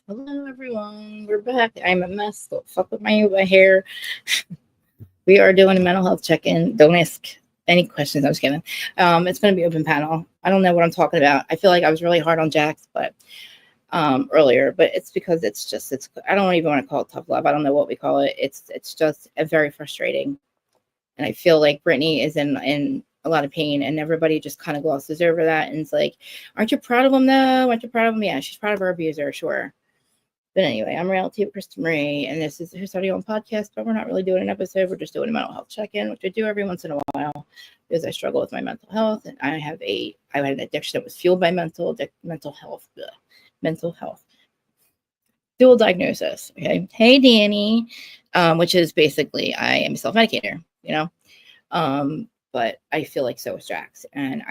Hello, everyone. We're back. I'm a mess. Don't fuck with my hair. We are doing a mental health check-in. Don't ask any questions. I'm just kidding. It's going to be open panel. I don't know what I'm talking about. I feel like I was really hard on Jax, but earlier, but it's because it's. I don't even want to call it tough love. I don't know what we call it. It's just a very frustrating, and I feel like Brittany is in a lot of pain, and everybody just kind of glosses over that, and it's like, aren't you proud of him though? Aren't you proud of him? Yeah, she's proud of her abuser, sure. But anyway, I'm Reality of Krista Marie, and this is Who's Audio on Podcast, but we're not really doing an episode. We're just doing a mental health check-in, which I do every once in a while because I struggle with my mental health, and I had an addiction that was fueled by mental health, mental health, dual diagnosis. Okay, hey Danny, which is basically I am a self-medicator, but I feel like so is Jax, and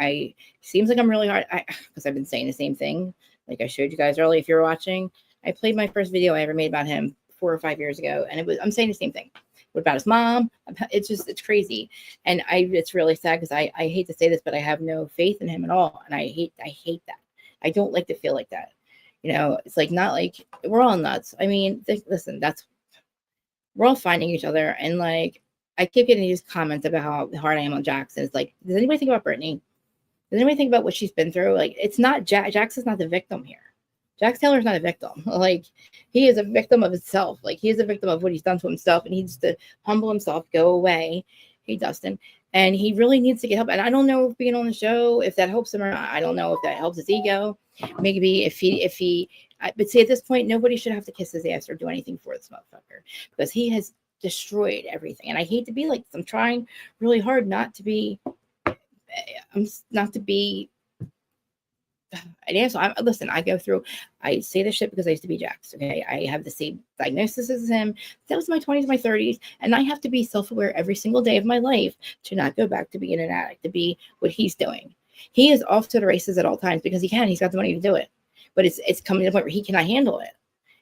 seems like I'm really hard because I've been saying the same thing, like I showed you guys earlier. If you're watching, I played my first video I ever made about him 4 or 5 years ago, and I'm saying the same thing. What about his mom? It's crazy, and it's really sad because I hate to say this, but I have no faith in him at all, and I hate that. I don't like to feel like that. It's like not like we're all nuts. I mean, listen, we're all finding each other, and like I keep getting these comments about how hard I am on Jackson. It's like, does anybody think about Brittany? Does anybody think about what she's been through? Like, it's not Jackson's not the victim here. Jax Taylor's not a victim. Like, he is a victim of himself. Like, he is a victim of what he's done to himself, and he needs to humble himself, go away. Hey, Dustin. And he really needs to get help. And I don't know if being on the show, if that helps him or not. I don't know if that helps his ego. Maybe but see, at this point, nobody should have to kiss his ass or do anything for this motherfucker because he has destroyed everything. And I hate to be like this. I'm trying really hard not to be an asshole. Listen, I say this shit because I used to be Jax. Okay, I have the same diagnosis as him. That was my 20s, my 30s, and I have to be self-aware every single day of my life to not go back to being an addict, to be what he's doing. He is off to the races at all times because he can. He's got the money to do it, but it's coming to the point where he cannot handle it.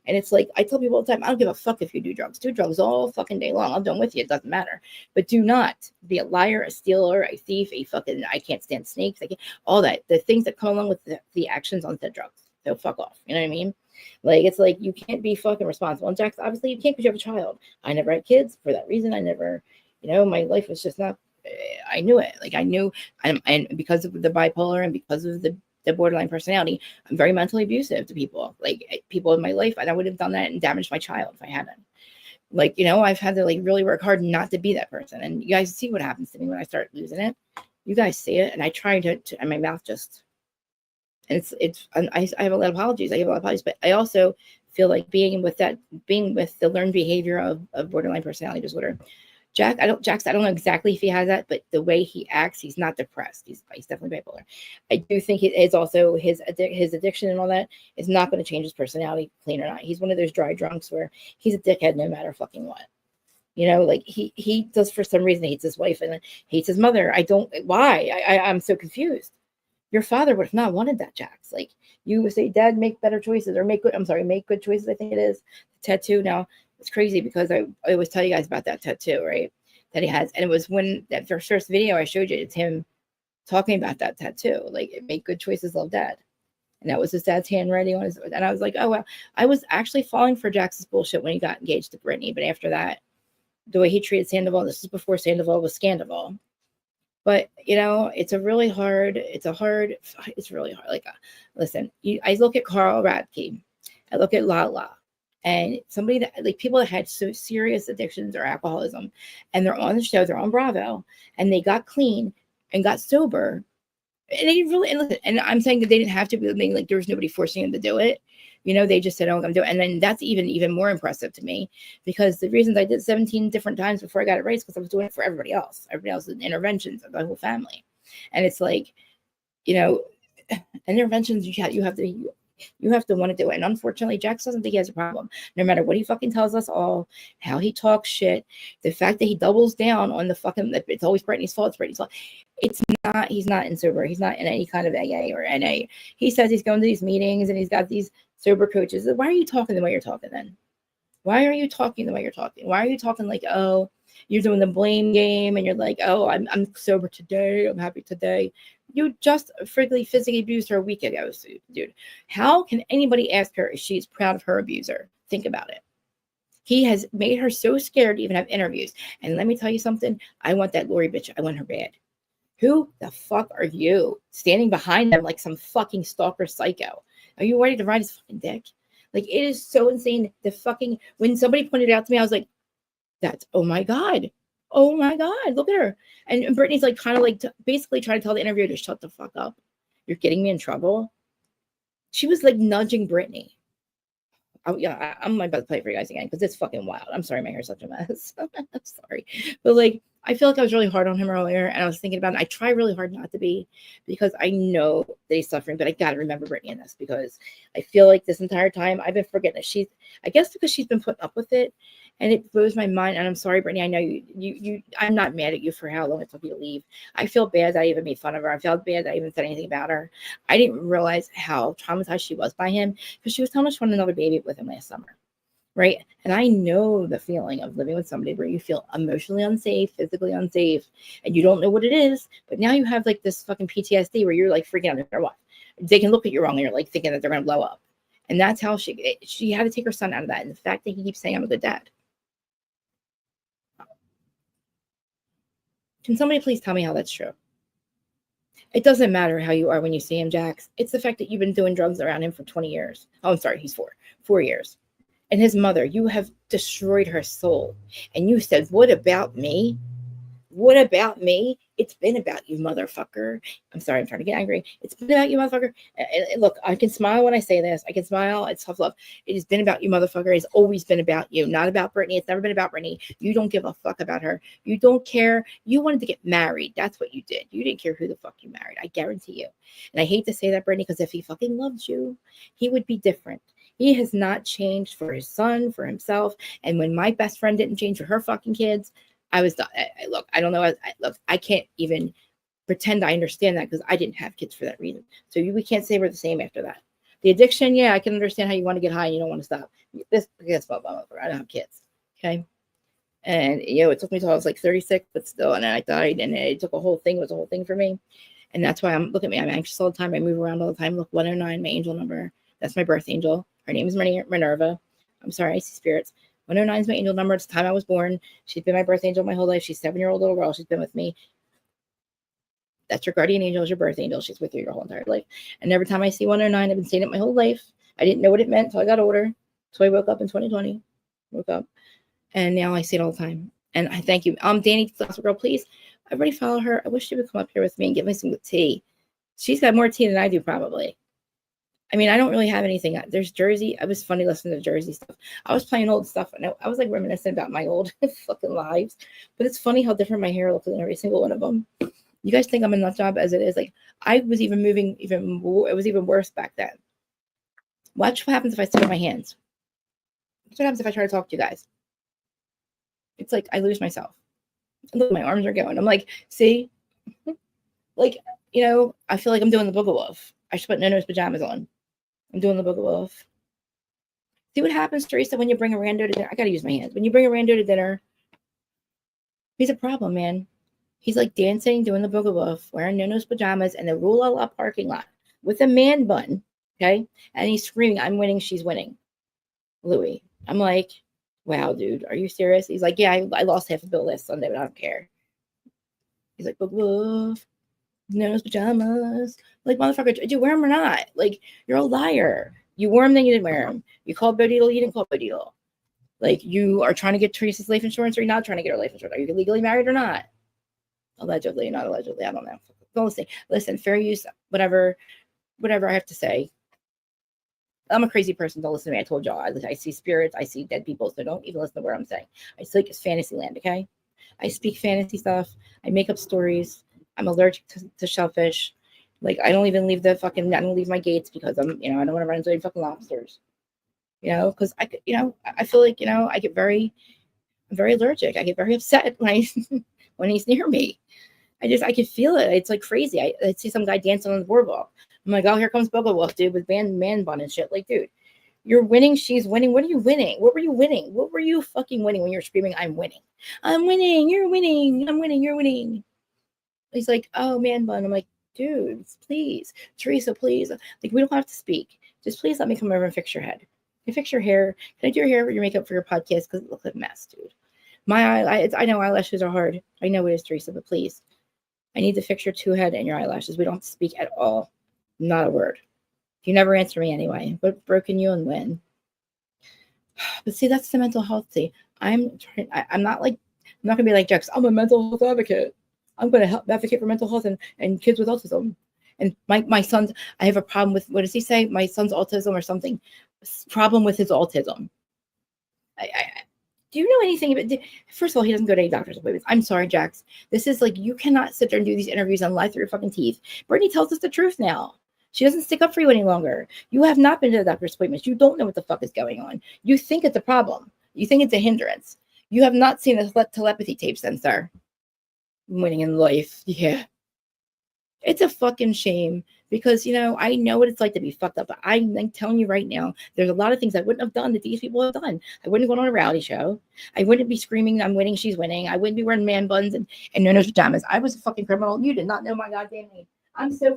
And it's like, I tell people all the time, I don't give a fuck if you do drugs. Do drugs all fucking day long. I'm done with you. It doesn't matter. But do not be a liar, a stealer, a thief, I can't stand snakes. All that. The things that come along with the actions on the drugs. So fuck off. You know what I mean? Like, it's like, you can't be fucking responsible. And Jax, obviously you can't because you have a child. I never had kids for that reason. I never, my life was just not, I knew it. Like, I knew, and because of the bipolar and because of the borderline personality, I'm very mentally abusive to people, like people in my life, and I would have done that and damaged my child if I hadn't. Like, I've had to like really work hard not to be that person. And you guys see what happens to me when I start losing it. You guys see it, and I try to and my mouth just, and I have a lot of apologies. I give a lot of apologies, but I also feel like being with the learned behavior of borderline personality disorder. Jax, I don't know exactly if he has that, but the way he acts, he's not depressed. He's definitely bipolar. I do think it's also his addiction and all that is not going to change his personality, clean or not. He's one of those dry drunks where he's a dickhead no matter fucking what. Like he does, for some reason, hates his wife and hates his mother. Why? I'm so confused. Your father would have not wanted that, Jax. Like, you would say, Dad, make better choices, or make good choices. I think it is. The tattoo now. It's crazy because I always tell you guys about that tattoo, right? That he has. And it was when that first video I showed you, it's him talking about that tattoo. Like, it make good choices, love Dad. And that was his dad's handwriting on his, and I was like, oh, wow. I was actually falling for Jax's bullshit when he got engaged to Brittany. But after that, the way he treated Sandoval, this is before Sandoval was Scandoval. But, it's really hard. It's really hard. Like, listen, I look at Carl Radke. I look at Lala. And somebody that, like, people that had so serious addictions or alcoholism, and they're on the show, they're on Bravo, and they got clean and got sober. And they really, and I'm saying that they didn't have to be, like, there was nobody forcing them to do it. They just said, oh, I'm going to do it. And then that's even more impressive to me, because the reasons I did 17 different times before I got it right is because I was doing it for everybody else. Everybody else's interventions of the whole family. And it's like, interventions, you have to want to do it. And unfortunately, Jax doesn't think he has a problem. No matter what he fucking tells us all, how he talks shit, the fact that he doubles down on the fucking, it's always Brittany's fault, it's Brittany's fault. He's not in sober. He's not in any kind of AA or NA. He says he's going to these meetings and he's got these sober coaches. Why are you talking the way you're talking then? Why are you talking the way you're talking? Why are you talking like, oh, you're doing the blame game and you're like, oh, I'm sober today. I'm happy today. You just physically abused her a week ago, dude. How can anybody ask her if she's proud of her abuser? Think about it. He has made her so scared to even have interviews. And let me tell you something. I want that Lori bitch. I want her bad. Who the fuck are you standing behind them like some fucking stalker psycho? Are you ready to ride his fucking dick? Like, it is so insane. When somebody pointed it out to me, I was like, oh my God. Oh my God, look at her. And Brittany's like kind of like basically trying to tell the interviewer to shut the fuck up. You're getting me in trouble. She was like nudging Brittany. Oh yeah, I'm about to play for you guys again because it's fucking wild. I'm sorry, my hair's such a mess. I'm sorry, but like I feel like I was really hard on him earlier, and I was thinking about it. I try really hard not to be because I know that he's suffering, but I gotta remember Brittany in this because I feel like this entire time I've been forgetting that I guess because she's been putting up with it, and it blows my mind. And I'm sorry, Brittany. I know you. I'm not mad at you for how long it took you to leave. I feel bad that I even made fun of her. I felt bad that I even said anything about her. I didn't realize how traumatized she was by him because she was telling us she wanted another baby with him last summer. Right. And I know the feeling of living with somebody where you feel emotionally unsafe, physically unsafe, and you don't know what it is. But now you have like this fucking PTSD where you're like freaking out no matter what. They can look at you wrong and you're like thinking that they're going to blow up. And that's how she had to take her son out of that. And the fact that he keeps saying, I'm a good dad. Can somebody please tell me how that's true? It doesn't matter how you are when you see him, Jax. It's the fact that you've been doing drugs around him for 20 years. Oh, I'm sorry. He's 4 years. And his mother, you have destroyed her soul. And you said, what about me? What about me? It's been about you, motherfucker. I'm sorry, I'm trying to get angry. It's been about you, motherfucker. And look, I can smile when I say this. I can smile. It's tough love. It has been about you, motherfucker. It's always been about you, not about Brittany. It's never been about Brittany. You don't give a fuck about her. You don't care. You wanted to get married. That's what you did. You didn't care who the fuck you married. I guarantee you. And I hate to say that, Brittany, because if he fucking loved you, he would be different. He has not changed for his son, for himself. And when my best friend didn't change for her fucking kids, I was done. Look, I don't know. Look, I can't even pretend I understand that because I didn't have kids for that reason. So we can't say we're the same after that. The addiction, yeah, I can understand how you want to get high and you don't want to stop. This, guess what? I don't have kids. Okay. And, it took me till I was like 36, but still, and then I died, and it took a whole thing. It was a whole thing for me. And that's why look at me. I'm anxious all the time. I move around all the time. Look, 109, my angel number. That's my birth angel. Her name is Minerva. I'm sorry, I see spirits. 109 is my angel number. It's the time I was born. She's been my birth angel my whole life. She's a 7-year-old little girl. She's been with me. That's your guardian angel, is your birth angel. She's with you your whole entire life. And every time I see 109, I've been seeing it my whole life. I didn't know what it meant until I got older. So I woke up in 2020. Woke up. And now I see it all the time. And I thank you. Danny, Gossip Girl, please. Everybody follow her. I wish she would come up here with me and give me some tea. She's got more tea than I do, probably. I mean, I don't really have anything. There's Jersey. It was funny listening to Jersey stuff. I was playing old stuff, and I was like reminiscing about my old fucking lives. But it's funny how different my hair looks in every single one of them. You guys think I'm a nut job as it is. Like, I was even moving even more. It was even worse back then. Watch what happens if I sit on my hands. Watch what happens if I try to talk to you guys. It's like I lose myself. Look, my arms are going. I'm like, see? Like, I feel like I'm doing the Book of Wolf. I should put no-nose pajamas on. I'm doing the Book of Wolf. See what happens, Teresa, when you bring a rando to dinner? I got to use my hands. When you bring a rando to dinner, he's a problem, man. He's like dancing, doing the Book of Wolf, wearing no-nose pajamas in the Rule parking lot with a man bun, okay? And he's screaming, I'm winning, she's winning. Louis. I'm like, wow, dude, are you serious? He's like, yeah, I lost half a bill last Sunday, but I don't care. He's like, Book of Wolf. No pajamas. Like, motherfucker, did you wear them or not? Like, you're a liar. You wore them, then you didn't wear them. You called Bo Dietl, you didn't call Bo Dietl. Like, you are trying to get Teresa's life insurance, or you're not trying to get her life insurance. Are you legally married or not? Allegedly, not allegedly. I don't know. Don't listen, fair use, whatever I have to say. I'm a crazy person. Don't listen to me. I told y'all. I see spirits. I see dead people. So don't even listen to what I'm saying. I see like it's fantasy land, okay? I speak fantasy stuff. I make up stories. I'm allergic to shellfish. Like, I don't even leave I don't leave my gates because I don't want to run into any fucking lobsters. Because I feel like, I get very allergic. I get very upset when he's near me. I can feel it. It's like crazy. I see some guy dancing on the boardwalk. I'm like, oh, here comes Boba Wolf, dude, with man bun and shit. Like, dude, you're winning. She's winning. What are you winning? What were you winning? What were you fucking winning when you're screaming, I'm winning? I'm winning. You're winning. I'm winning. You're winning. He's like, oh, man bun. I'm like, dude, please, Teresa, please. Like, we don't have to speak. Just please let me come over and fix your head. Can I fix your hair? Can I do your hair or your makeup for your podcast? Because it looks like a mess, dude. I know eyelashes are hard. I know it is, Teresa, but please. I need to fix your two head and your eyelashes. We don't have to speak at all. Not a word. You never answer me anyway. What broken you and when? But see, that's the mental health thing. I'm not gonna be like Jax. I'm a mental health advocate. I'm gonna help advocate for mental health and kids with autism. And my son's, I have a problem with, what does he say? My son's autism or something. Problem with his autism. Do you know anything about? First of all, he doesn't go to any doctor's appointments. I'm sorry, Jax. This is like, you cannot sit there and do these interviews and lie through your fucking teeth. Brittany tells us the truth now. She doesn't stick up for you any longer. You have not been to the doctor's appointments. You don't know what the fuck is going on. You think it's a problem. You think it's a hindrance. You have not seen the telepathy tapes then, sir. Winning in life. Yeah. It's a fucking shame because, I know what it's like to be fucked up. But I'm telling you right now, there's a lot of things I wouldn't have done that these people have done. I wouldn't have gone on a reality show. I wouldn't be screaming, I'm winning, she's winning. I wouldn't be wearing man buns and no-nose pajamas. I was a fucking criminal. You did not know my goddamn name. I'm so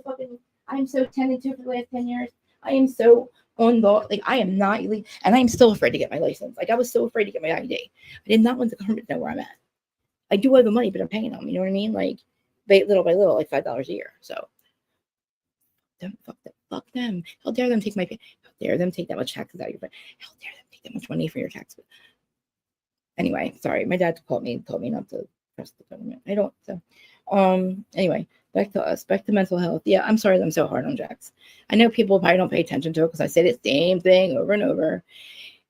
10 and 2 for the last 10 years. I am so on the, I am not, and I am still afraid to get my license. I was so afraid to get my ID. I did not want the government to know where I'm at. I do have the money, but I'm paying them. You know what I mean? Little by little, like $5 a year. So fuck them. How dare them take how dare them take that much taxes out of your money? How dare them take that much money for your taxes? Anyway, sorry. My dad told me not to trust the government. I don't. So, anyway, back to us, back to mental health. Yeah, I'm sorry that I'm so hard on Jax. I know people probably don't pay attention to it because I say the same thing over and over.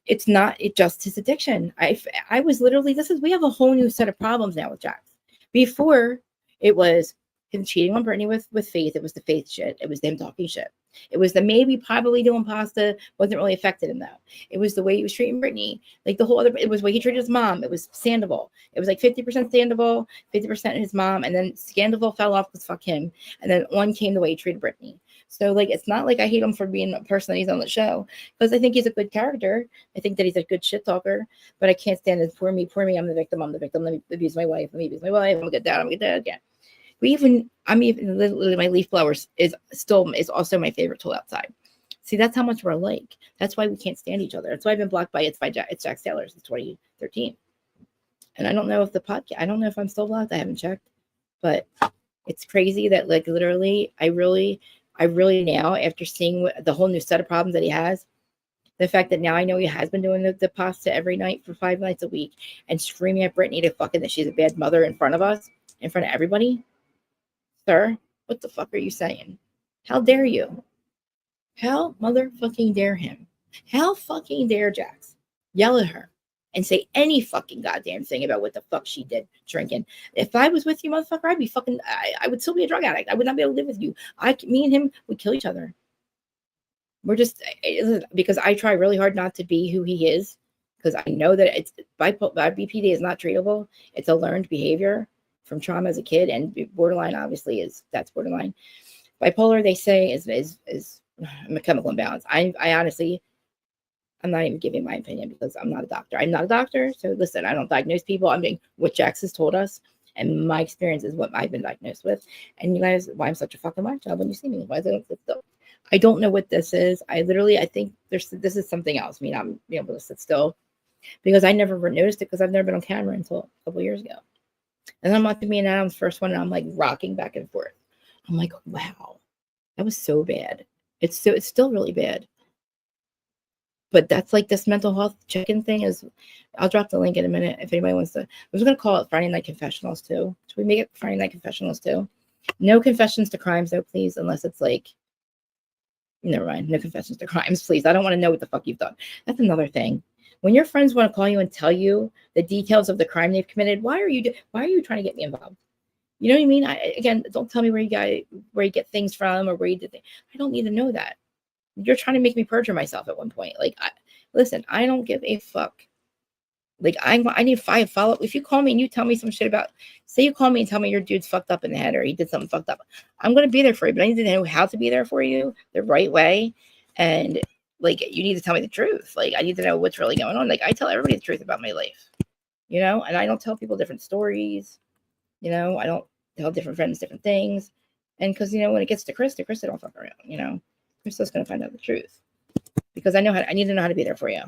It's just his addiction. I was literally, we have a whole new set of problems now with Jax. Before, it was him cheating on Brittany with Faith. It was the Faith shit. It was them talking shit. It was the maybe probably doing pasta wasn't really affected him though. It was the way he was treating Brittany. Like the whole other, it was the way he treated his mom. It was Sandoval. It was like 50% Sandoval, 50% his mom, and then Sandoval fell off because fuck him. And then on came the way he treated Brittany. So it's not like I hate him for being a person that he's on the show because I think he's a good character. I think that he's a good shit talker, but I can't stand it. Poor me. I'm the victim. Let me abuse my wife. I'm a good dad. Yeah. Literally my leaf blower is also my favorite tool outside. See, that's how much we're alike. That's why we can't stand each other. That's why I've been blocked by Jax Taylor since 2013. And I don't know if I don't know if I'm still blocked. I haven't checked, but it's crazy that literally, I really now, after seeing the whole new set of problems that he has, the fact that now I know he has been doing the pasta every night for 5 nights a week and screaming at Brittany that she's a bad mother in front of us, in front of everybody. Sir, what the fuck are you saying? How dare you? How motherfucking dare him? How fucking dare Jax yell at her and say any fucking goddamn thing about what the fuck she did drinking? If I was with you, motherfucker, I'd be fucking, I would still be a drug addict. I would not be able to live with you. Me and him would kill each other. We're just, because I try really hard not to be who he is, because I know that it's BPD is not treatable. It's a learned behavior from trauma as a kid, and borderline obviously that's borderline. Bipolar, they say, is a chemical imbalance. I honestly, I'm not even giving my opinion because I'm not a doctor. I'm not a doctor, so listen, I don't diagnose people. I'm doing what Jax has told us, and my experience is what I've been diagnosed with. And you guys, why I'm such a fucking whack job when you see me? Why is it still? I don't know what this is. I think this is something else. I'm being able to sit still because I never noticed it because I've never been on camera until a couple years ago. And I'm watching me and Adam's first one, and I'm rocking back and forth. I'm like, wow, that was so bad. It's still really bad. But that's this mental health check-in thing is. I'll drop the link in a minute if anybody wants to. I was going to call it Friday Night Confessionals too. Should we make it Friday Night Confessionals too? No confessions to crimes though, please, unless it's never mind. No confessions to crimes, please. I don't want to know what the fuck you've done. That's another thing. When your friends want to call you and tell you the details of the crime they've committed, why are you trying to get me involved? You know what I mean? Again, don't tell me where you get things from or where you did things. I don't need to know that. You're trying to make me perjure myself at one point. Listen, I don't give a fuck. I need follow up. If you call me and you tell me some shit about, say you call me and tell me your dude's fucked up in the head or he did something fucked up, I'm going to be there for you, but I need to know how to be there for you the right way. And you need to tell me the truth. I need to know what's really going on. I tell everybody the truth about my life, and I don't tell people different stories. I don't tell different friends different things. And because, when it gets to Krista don't fuck around, Krista's going to find out the truth. Because I need to know how to be there for you.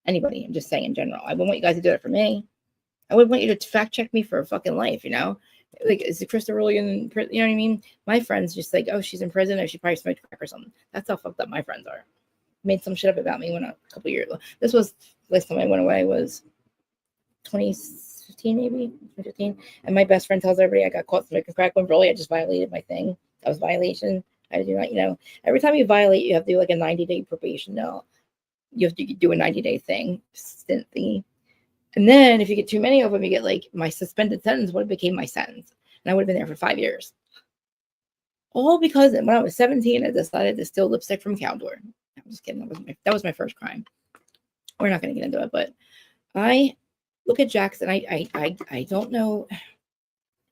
Anybody, I'm just saying in general. I wouldn't want you guys to do it for me. I would want you to fact check me for a fucking life, Like, is Krista really in prison? You know what I mean? My friends just like, oh, she's in prison, or she probably smoked crack or something. That's how fucked up my friends are. Made some shit up about me a couple years ago. This was last time I went away was 2015, maybe 2015. And my best friend tells everybody I got caught smoking crack when really I just violated my thing. That was violation. I do not, every time you violate, you have to do like a 90-day probation. No, you have to do a 90-day thing, stint thingy. And then if you get too many of them, you get like my suspended sentence would have became my sentence. And I would have been there for 5 years. All because when I was 17, I decided to steal lipstick from Caldor. I'm just kidding. That was my first crime. We're not going to get into it, but I look at Jackson. I don't know.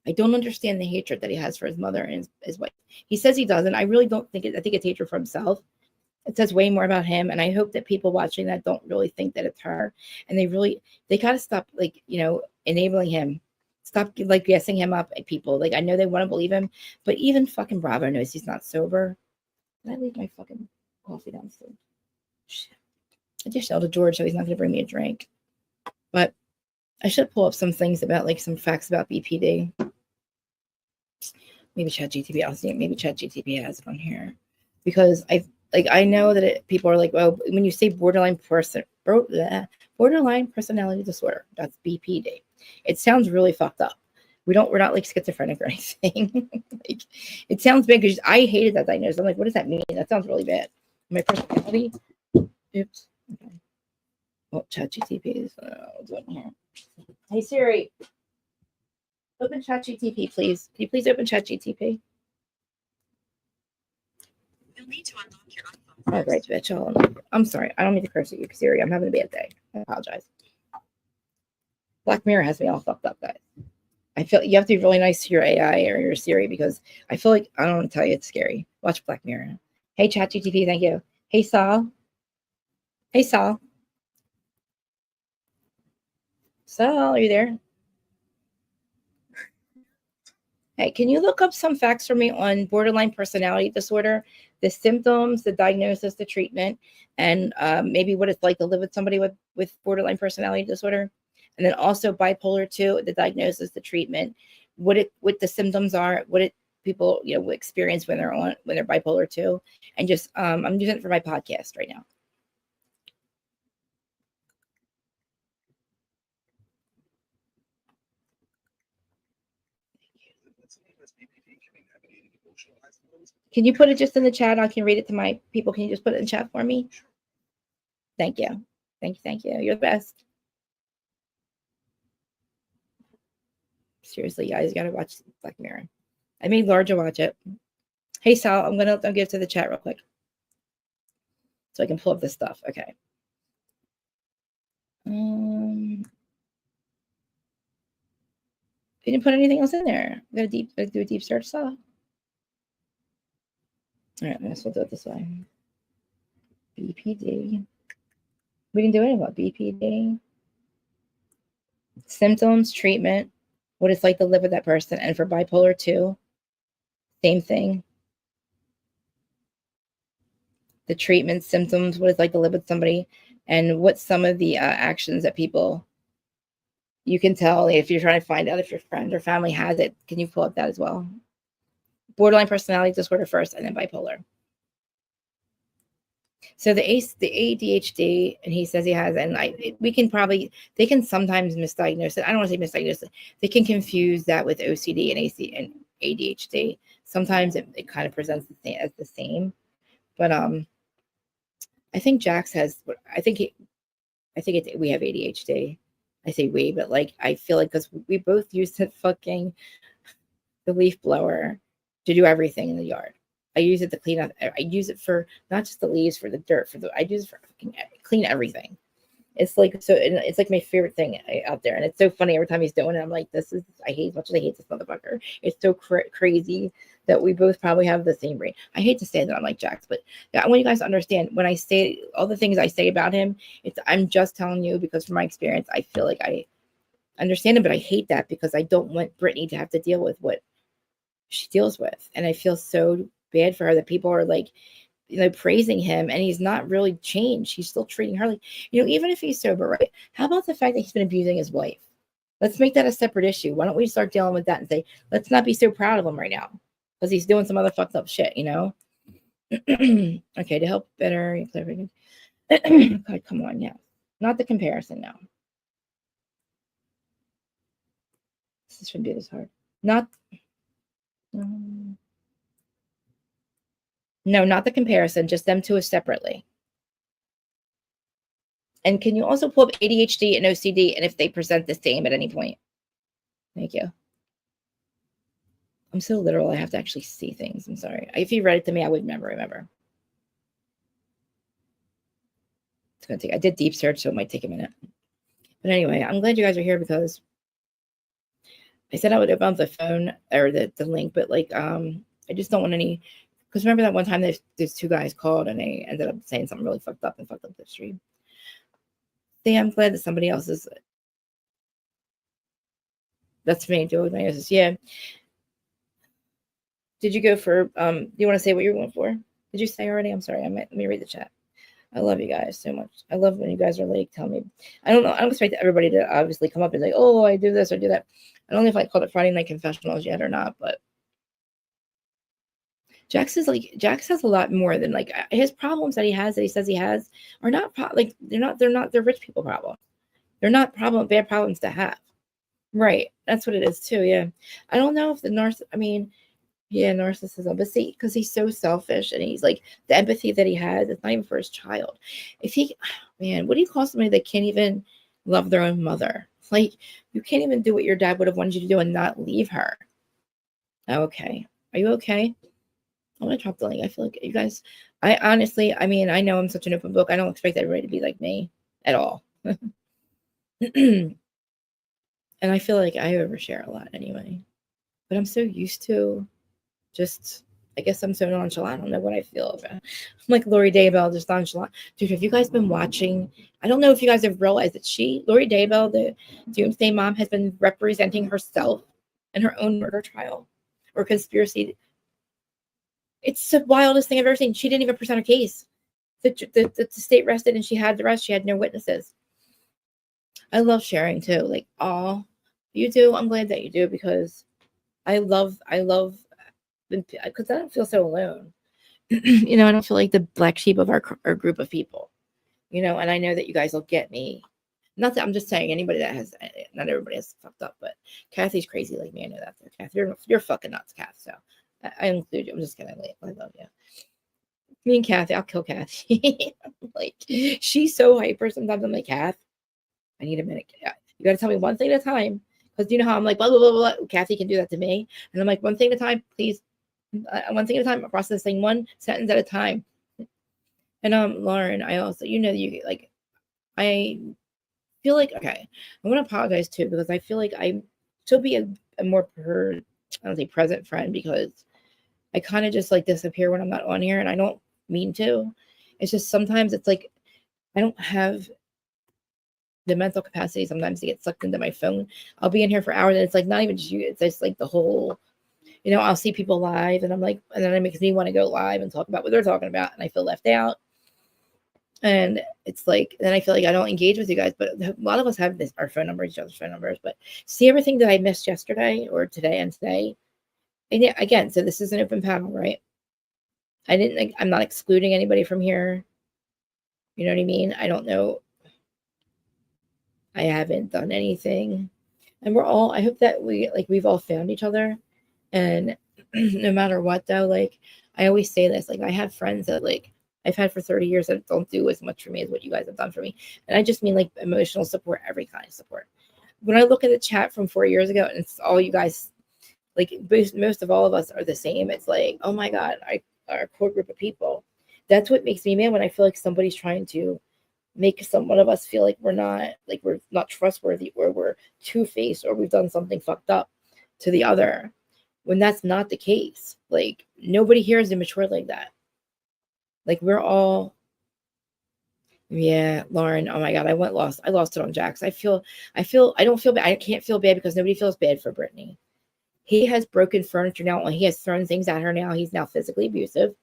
I don't understand the hatred that he has for his mother and his wife. He says he doesn't. I really don't think it. I think it's hatred for himself. It says way more about him. And I hope that people watching that don't really think that it's her. And they gotta stop, like, enabling him. Stop, like, guessing him up at people. Like, I know they want to believe him, but even fucking Bravo knows he's not sober. Did I leave my fucking coffee downstairs? Shit. I just yelled at George, so he's not going to bring me a drink. But I should pull up some things about, like, some facts about BPD. Maybe ChatGTP. I'll see. Maybe ChatGTP has it on here. Because I know that people are like, well, when you say borderline personality disorder, that's BPD. It sounds really fucked up. We're not like schizophrenic or anything. Like, it sounds bad because I hated that diagnosis. I'm like, what does that mean? That sounds really bad. My personality. Oops. Okay. Well, ChatGTP is doing here. Hey Siri, open ChatGTP, please. Can you please open ChatGTP? You'll need to unlock your iPhone. All right, bitch. I'm sorry. I don't mean to curse at you, Siri. I'm having a bad day. I apologize. Black Mirror has me all fucked up, guys. I feel you have to be really nice to your AI or your Siri because I feel like I don't want to tell you it's scary. Watch Black Mirror. Hey, ChatGTP, thank you. Hey, Saul. Hey, Saul. Saul, are you there? Hey, can you look up some facts for me on borderline personality disorder, the symptoms, the diagnosis, the treatment, and maybe what it's like to live with somebody with borderline personality disorder? And then also bipolar 2, the diagnosis, the treatment, what the symptoms are, what people experience when they're bipolar 2, and just I'm using it for my podcast right now. Can you put it just in the chat? I can read it to my people. Can you just put it in chat for me? Thank you. Thank you. You're the best. Seriously, guys, you gotta watch Black Mirror. I made Larja watch it. Hey Sal, I'll give to the chat real quick. So I can pull up this stuff. Okay. You didn't put anything else in there. Do a deep search, Sal. All right, I guess we'll do it this way. BPD. We can do it about BPD. Symptoms, treatment, what it's like to live with that person. And for bipolar 2, same thing. The treatment, symptoms, what it's like to live with somebody, and what some of the actions that people, you can tell if you're trying to find out if your friend or family has it. Can you pull up that as well? Borderline personality disorder first, and then bipolar. So the ADHD, and he says he has, and they can sometimes misdiagnose it. I don't want to say misdiagnose it. They can confuse that with OCD and ADHD. Sometimes it kind of presents as the same, but I think Jax has. We have ADHD. I say we, but like I feel like because we both use the leaf blower to do everything in the yard. I use it to clean up. I use it for not just the leaves, for the dirt, I use it for clean everything. It's like it's like my favorite thing out there, and it's so funny every time he's doing it. I'm like, as much as I hate this motherfucker. It's so crazy that we both probably have the same brain. I hate to say that I'm like Jax, but I want you guys to understand when I say all the things I say about him. I'm just telling you because from my experience, I feel like I understand him, but I hate that because I don't want Brittany to have to deal with what she deals with. And I feel so bad for her that people are like, praising him, and he's not really changed. He's still treating her like, even if he's sober, right? How about the fact that he's been abusing his wife? Let's make that a separate issue. Why don't we start dealing with that and say, let's not be so proud of him right now because he's doing some other fucked up shit, Okay, to help better. God, come on, yeah. Not the comparison now. This shouldn't be this hard. Not. No, not the comparison, just them two separately. And can you also pull up ADHD and OCD and if they present the same at any point? Thank you. I'm so literal. I have to actually see things. I'm sorry. If you read it to me, I would never remember. It's going to take, I did deep search, so it might take a minute. But anyway, I'm glad you guys are here because I said I would open up the phone or the link, but like, I just don't want any, because remember that one time there's two guys called and they ended up saying something really fucked up and fucked up the stream. See, I'm glad that somebody else is. That's me, Joe Diagnosis. Yeah. Did you go for, do you want to say what you're going for? Did you say already? I'm sorry. Let me read the chat. I love you guys so much. I love when you guys are like, tell me. I don't know. I don't expect everybody to obviously come up and say, oh, I do this or do that. I don't know if I called it Friday Night Confessionals yet or not, but Jax has a lot more than like his problems that he says he has are not they're rich people problems. They're not bad problems to have. Right. That's what it is too. Yeah. I don't know if narcissism, but see, because he's so selfish and he's like the empathy that he has, it's not even for his child. What do you call somebody that can't even love their own mother? Like, you can't even do what your dad would have wanted you to do and not leave her. Okay. Are you okay? I'm gonna drop the link. I feel like you guys, I honestly, I know I'm such an open book. I don't expect everybody to be like me at all. And I feel like I overshare a lot anyway. But I'm so used to I guess I'm so nonchalant. I don't know what I feel about. I'm like Lori Daybell, just nonchalant. Dude, have you guys been watching? I don't know if you guys have realized that Lori Daybell, the Doomsday Mom, has been representing herself in her own murder trial or conspiracy. It's the wildest thing I've ever seen. She didn't even present her case. The state rested and she had the rest. She had no witnesses. I love sharing too. Like, oh, you do. I'm glad that you do because I love because I don't feel so alone. I don't feel like the black sheep of our group of people, and I know that you guys will get me. Not that I'm just saying anybody that has, not everybody has fucked up, but Kathy's crazy like me. I know that. Kathy, you're fucking nuts, Kathy. So I include you. I'm just kidding. I love you. Me and Kathy, I'll kill Kathy. Like, she's so hyper. Sometimes I'm like, Kath, I need a minute. You got to tell me one thing at a time. Because you know how I'm like, blah, blah, blah, blah. Kathy can do that to me. And I'm like, one thing at a time, please. One thing at a time, processing one sentence at a time. And Lauren, I also, I feel like, okay, I want to apologize too, because I feel like I should be a more, I don't say present friend, because I kind of just like disappear when I'm not on here, and I don't mean to. It's just sometimes it's like I don't have the mental capacity sometimes to get sucked into my phone. I'll be in here for hours, and it's like not even just you, it's just like the whole, I'll see people live, and I'm like, and then it makes me want to go live and talk about what they're talking about, and I feel left out. And it's like, then I feel like I don't engage with you guys, but a lot of us have our phone numbers, each other's phone numbers, but see everything that I missed yesterday or today and today. And yeah, again, so this is an open panel, right? I'm not excluding anybody from here. You know what I mean? I don't know. I haven't done anything. And I hope that we've all found each other. And no matter what though, like I always say this, like I have friends that like I've had for 30 years that don't do as much for me as what you guys have done for me. And I just mean like emotional support, every kind of support. When I look at the chat from 4 years ago and it's all you guys, like most of all of us are the same. It's like, oh my God, our core group of people. That's what makes me mad when I feel like somebody's trying to make one of us feel like we're not trustworthy, or we're two-faced, or we've done something fucked up to the other, when that's not the case. Like nobody here is immature like that. Like we're all, yeah, Lauren. Oh my God, I lost it on Jax. I don't feel bad. I can't feel bad because nobody feels bad for Brittany. He has broken furniture now. He has thrown things at her now. He's now physically abusive.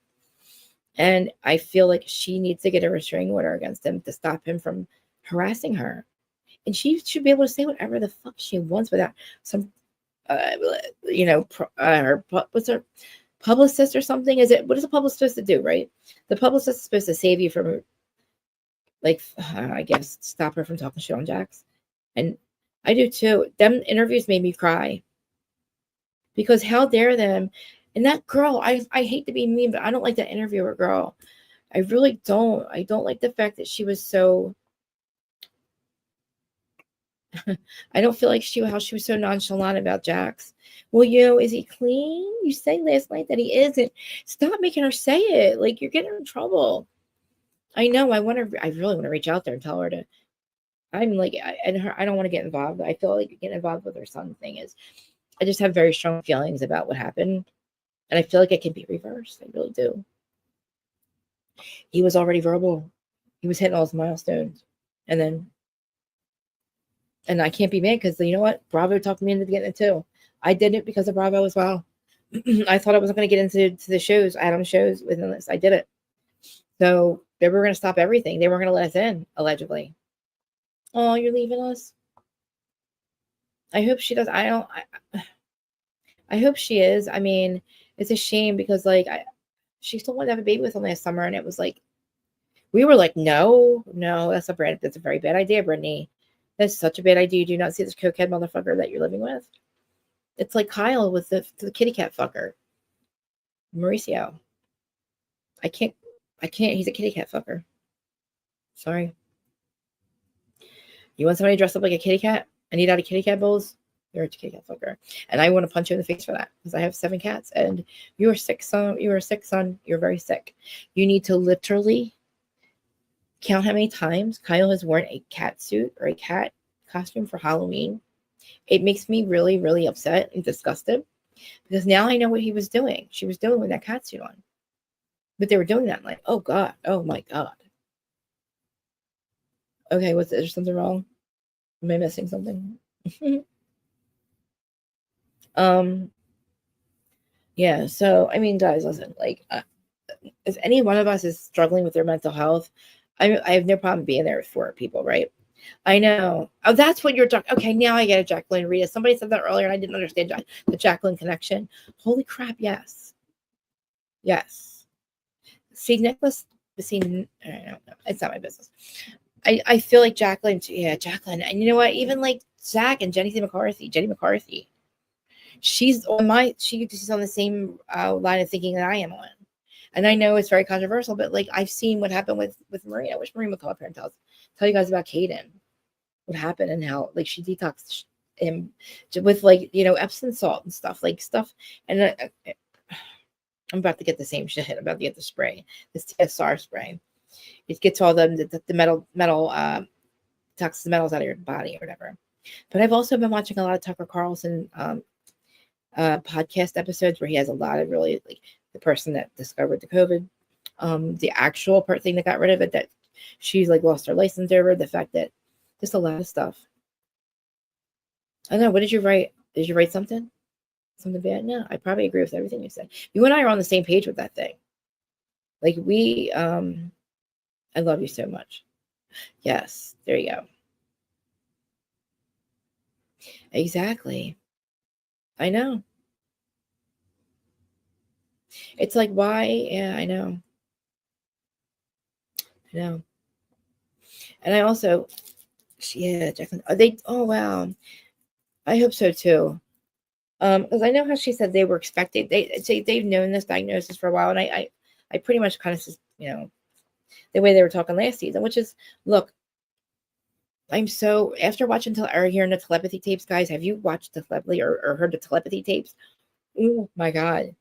And I feel like she needs to get a restraining order against him to stop him from harassing her. And she should be able to say whatever the fuck she wants without some, what's her publicist or something? What is a publicist supposed to do, right? The publicist is supposed to save you from, like, I guess, stop her from talking shit on Jax. And I do too. Them interviews made me cry. Because how dare them? And that girl, I hate to be mean, but I don't like that interviewer girl. I really don't. I don't like the fact that she was so. I don't feel like how she was so nonchalant about Jax. Well, is he clean? You say last night that he isn't. Stop making her say it. Like, you're getting her in trouble. I know. I really want to reach out there and tell her to. I'm like, I don't want to get involved. I feel like getting involved with her son thing is. I just have very strong feelings about what happened. And I feel like it can be reversed. I really do. He was already verbal. He was hitting all his milestones. And I can't be mad because, you know what? Bravo talked me into getting it too. I did it because of Bravo as well. I thought I wasn't going to get into the shows, Adam shows within this. I did it. So they were going to stop everything. They weren't going to let us in, allegedly. Oh, you're leaving us? I hope she does. I hope she is. I mean, it's a shame because, like, she still wanted to have a baby with him last summer, and it was like, we were like, no, that's a very bad idea, Brittany. That's such a bad idea. You do not see this cokehead motherfucker that you're living with. It's like Kyle with the kitty cat fucker, Mauricio. I can't. He's a kitty cat fucker. Sorry. You want somebody dressed up like a kitty cat and eat out of kitty cat bowls? You're a kitty cat fucker. And I want to punch you in the face for that because I have 7 cats and you are sick, son. You are sick, son. You're very sick. You need to literally count how many times Kyle has worn a cat suit or a cat costume for Halloween. It makes me really, really upset and disgusted because now I know what he was doing. She was doing with that cat suit on. But they were doing that. I'm like, oh God. Oh my God. Okay, is there something wrong? Am I missing something? Yeah, so I mean, guys, listen, like, if any one of us is struggling with their mental health, I have no problem being there for people, right? I know. Oh, that's what you're talking. Okay, now I get it, Jacqueline Rita. Somebody said that earlier, and I didn't understand the Jacqueline connection. Holy crap! Yes. See, Nicholas. See, I don't know. It's not my business. I feel like Jacqueline. Yeah, Jacqueline. And you know what? Even like Zach and Jenny McCarthy. She's on she's on the same line of thinking that I am on. And I know it's very controversial, but like I've seen what happened with Maria. I wish Maria would come up here and tell you guys about Kaden, what happened and how like she detoxed him with like, Epsom salt and stuff. And I'm about to get the same shit. I'm about to get the spray, this TSR spray. It gets all the metal toxic metals out of your body or whatever. But I've also been watching a lot of Tucker Carlson podcast episodes where he has a lot of really like the person that discovered the COVID, the actual thing that got rid of it, that she's like lost her license over, the fact that just a lot of stuff. I don't know. What did you write? Did you write something? Something bad? No, I probably agree with everything you said. You and I are on the same page with that thing. Like I love you so much. Yes, there you go. Exactly. I know. It's like, why? Yeah, I know. And I also, yeah, Jacqueline, oh, wow. I hope so too. Because I know how she said they were expecting, they've known this diagnosis for a while. And I pretty much kind of, the way they were talking last season, which is, look, after watching or hearing the telepathy tapes, guys, have you watched the telepathy or heard the telepathy tapes? Oh my God.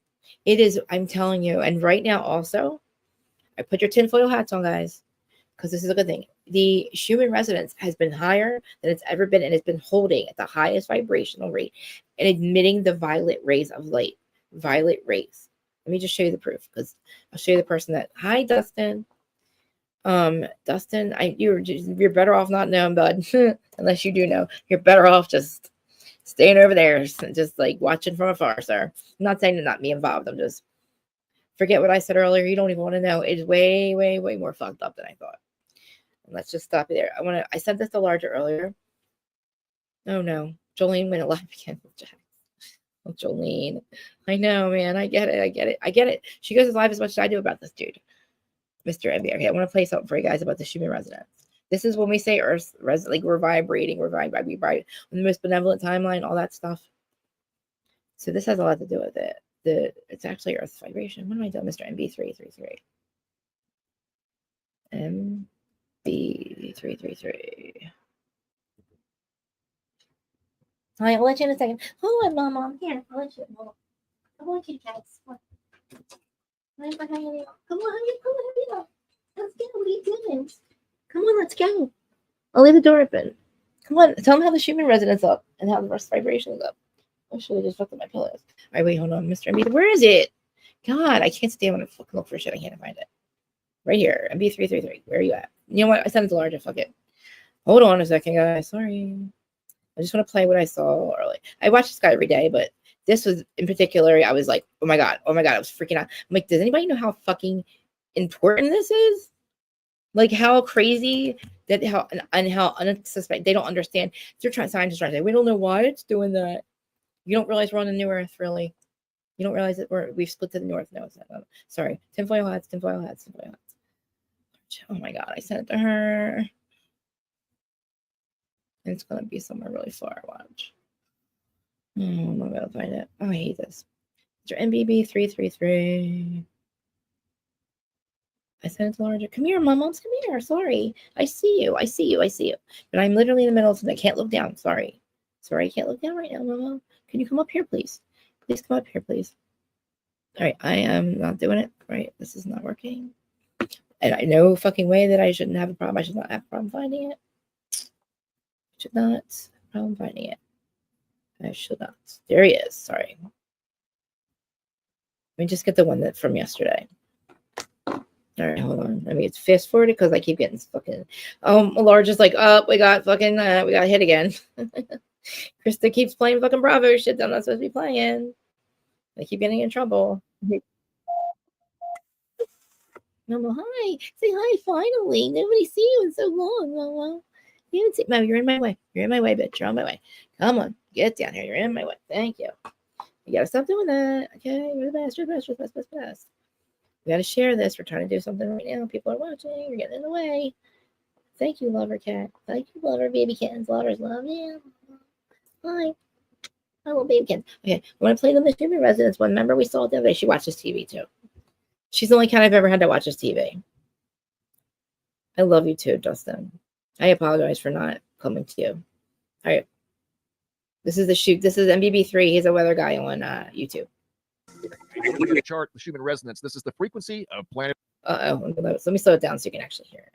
It is, I'm telling you. And right now also, I put your tinfoil hats on, guys, because this is a good thing. The human resonance has been higher than it's ever been, and it's been holding at the highest vibrational rate and emitting the violet rays of light. Violet rays. Let me just show you the proof, because I'll show you the person that. Hi, Dustin. Dustin, you're better off not knowing, bud. Unless you do know, you're better off just staying over there, just like watching from afar, sir. I'm not saying to not be involved. I'm just forget what I said earlier. You don't even want to know. It's way, way, way more fucked up than I thought. And let's just stop it there. I sent this to Larger earlier. Oh no, Jolene went live again with Jack. Oh, Jolene, I know, man. I get it. She goes as live as much as I do about this dude, Mr. NBA. Okay, I want to play something for you guys about the Schumann resonance. This is when we say Earth, like we're vibrating, we vibrate on the most benevolent timeline, all that stuff. So this has a lot to do with it. It's actually Earth's vibration. What am I doing, Mr. MB333? MB333. All right, I'll let you in a second. Hold on, Mama. Here, I'll let you in. Hold on. Come on, kitty cats. Come on. Come on. Let's go. What are you doing? Come on, let's go. I'll leave the door open. Come on, tell them how the Schumann resonance up and how the rest vibration is up. I should have just looked at my pillows. All right, wait, hold on, Mr. MB. Where is it? God, I can't stand when I fucking look for shit. I can't find it. Right here, MB333. Where are you at? You know what? I sent it to Larger. Fuck it. Hold on a second, guys. Sorry. I just want to play what I saw early. I watch this guy every day, but this was in particular, I was like, oh my God. I was freaking out. I'm like, does anybody know how fucking important this is? Like how crazy that how unsuspected. They don't understand. Scientists trying to say, we don't know why it's doing that. You don't realize we're on the new Earth, really. You don't realize that we've split to the north. No, it's not. Sorry. Tinfoil hats. Oh my God. I sent it to her. And it's going to be somewhere really far. Watch. I'm not going to find it. Oh, I hate this. Mr. MBB333. I sent it to Larger. Come here, Moms. Come here. Sorry. I see you. But I'm literally in the middle of something. I can't look down. Sorry, I can't look down right now, Mama. Can you come up here, please? Please come up here, please. All right. I am not doing it. Right. This is not working. And I know fucking way that I shouldn't have a problem. I should not have a problem finding it. Should not have a problem finding it. I should not. There he is. Sorry. Let me just get the one that from yesterday. All right, hold on. Let me get fast forwarded because I keep getting fucking. Large is like, oh, we got hit again. Krista keeps playing fucking Bravo shit that I'm not supposed to be playing. I keep getting in trouble. Mama, hi. Say hi, finally. Nobody see you in so long, Mama. You didn't see. Mama, you're in my way. You're in my way, bitch. You're on my way. Come on. Get down here. You're in my way. Thank you. You gotta stop doing that. Okay, you're the best. You're the best. We gotta share this. We're trying to do something right now. People are watching. You're getting in the way. Thank you, lover cat. Thank you, lover baby kittens. Lovers love you. Hi. I love baby kittens. Okay, I want to play the Schumann Resonance one. Remember we saw it the other day. She watches TV too. She's the only cat I've ever had that watches TV. I love you too, Dustin. I apologize for not coming to you. All right. This is MBB3. He's a weather guy on YouTube. Look at the chart, the Schumann resonance. This is the frequency of planet. Let me slow it down so you can actually hear it.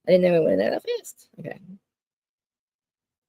I didn't know it went that fast. Okay.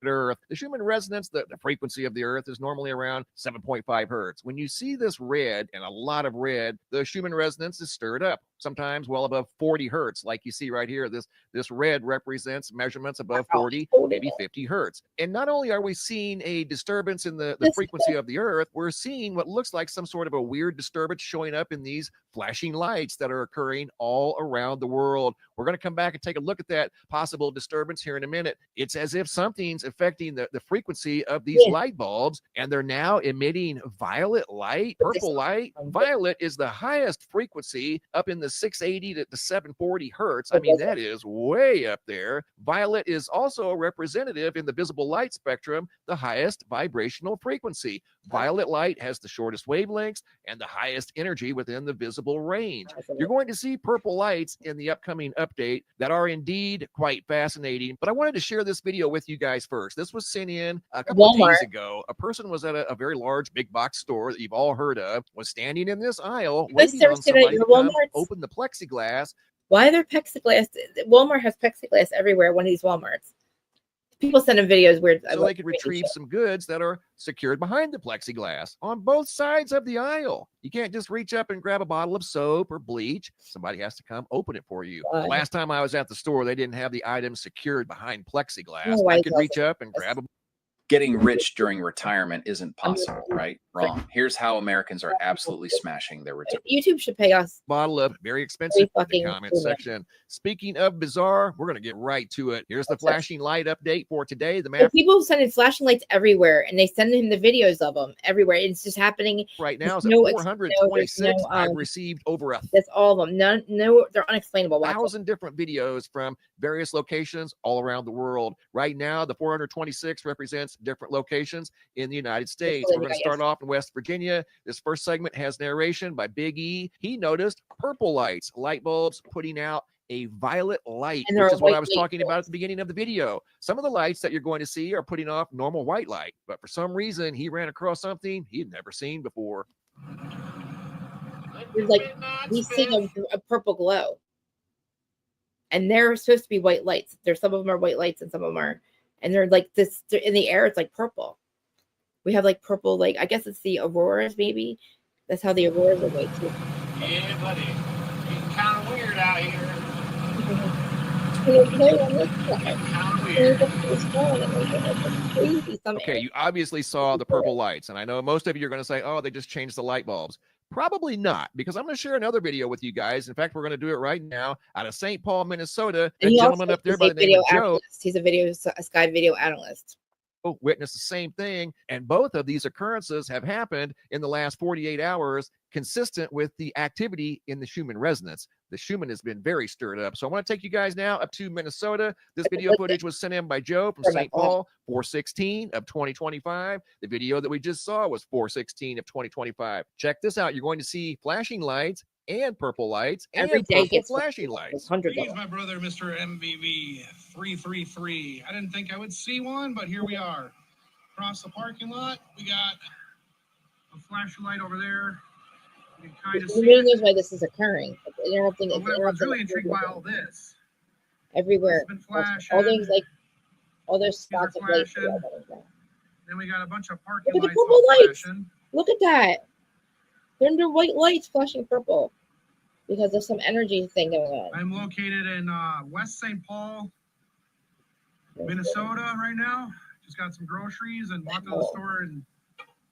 Earth. The Schumann resonance, the frequency of the Earth is normally around 7.5 hertz. When you see this red and a lot of red, the Schumann resonance is stirred up, sometimes well above 40 hertz. Like you see right here, this red represents measurements above 40, maybe 50 hertz. And not only are we seeing a disturbance in the frequency of the Earth, we're seeing what looks like some sort of a weird disturbance showing up in these flashing lights that are occurring all around the world. We're going to come back and take a look at that possible disturbance here in a minute. It's as if something's affecting the frequency of these light bulbs, and they're now emitting violet light, purple light. Violet is the highest frequency, up in the 680 to 740 hertz. I mean, that is way up there. Violet is also representative in the visible light spectrum, the highest vibrational frequency. Violet light has the shortest wavelengths and the highest energy within the visible range. You're going to see purple lights in the upcoming update that are indeed quite fascinating. But I wanted to share this video with you guys first. This was sent in a couple of days ago. A person was at a very large big box store that you've all heard of, was standing in this aisle waiting on somebody to come open the plexiglass. Why are there plexiglass? Walmart has plexiglass everywhere, one of these Walmarts. People send them videos where so they could retrieve some goods that are secured behind the plexiglass on both sides of the aisle. You can't just reach up and grab a bottle of soap or bleach. Somebody has to come open it for you. The last time I was at the store, they didn't have the items secured behind plexiglass. I could reach up and grab a getting rich during retirement isn't I'm possible, right? Wrong. Here's how Americans are absolutely smashing their retirement. YouTube should pay us. Bottle of very expensive in the fucking comment section. Speaking of bizarre, we're going to get right to it. Here's the flashing light update for today. The map. People sending flashing lights everywhere, and they send him the videos of them everywhere. It's just happening right now. It's no, 426. I've received over that's all of them. No, they're unexplainable. 1,000 different videos from various locations all around the world. Right now, the 426 represents different locations in the United States. We're going to start off in West Virginia. This first segment has narration by Big E. He noticed purple lights, light bulbs putting out a violet light, which is what I was talking about at the beginning of the video. Some of the lights that you're going to see are putting off normal white light, but for some reason, he ran across something he'd never seen before. Like, he's seeing a purple glow. And they're supposed to be white lights. There's some of them are white lights and some of them are, and they're like this, they're in the air, it's like purple. We have like purple, like, I guess it's the auroras, maybe. That's how the auroras are white too. Yeah, buddy. It's kind of weird out here. Okay, you obviously saw the purple lights, and I know most of you are going to say, oh, they just changed the light bulbs. Probably not, because I'm going to share another video with you guys. In fact, we're going to do it right now out of St. Paul, Minnesota. A gentleman up there by the name of Joe. He's a Sky video analyst. Witnessed the same thing, and both of these occurrences have happened in the last 48 hours, consistent with the activity in the Schumann resonance. The Schumann has been very stirred up. So I want to take you guys now up to Minnesota. This video footage was sent in by Joe from St. Paul, 4/16 of 2025. The video that we just saw was 4/16 of 2025. Check this out. You're going to see flashing lights and purple lights and purple flashing lights. He's my brother, Mr. MVV 333. I didn't think I would see one, but here we are. Across the parking lot, we got a flashing light over there. You can kind of see knows why this is occurring. I was really intrigued by all this. Everywhere. It's been flashing. All those spots of light. Then we got a bunch of parking lights. Look at the purple lights. Flashing. Look at that. They're under white lights flashing purple because of some energy thing going on. I'm located in West St. Paul, Minnesota right now. Just got some groceries and walked to the store and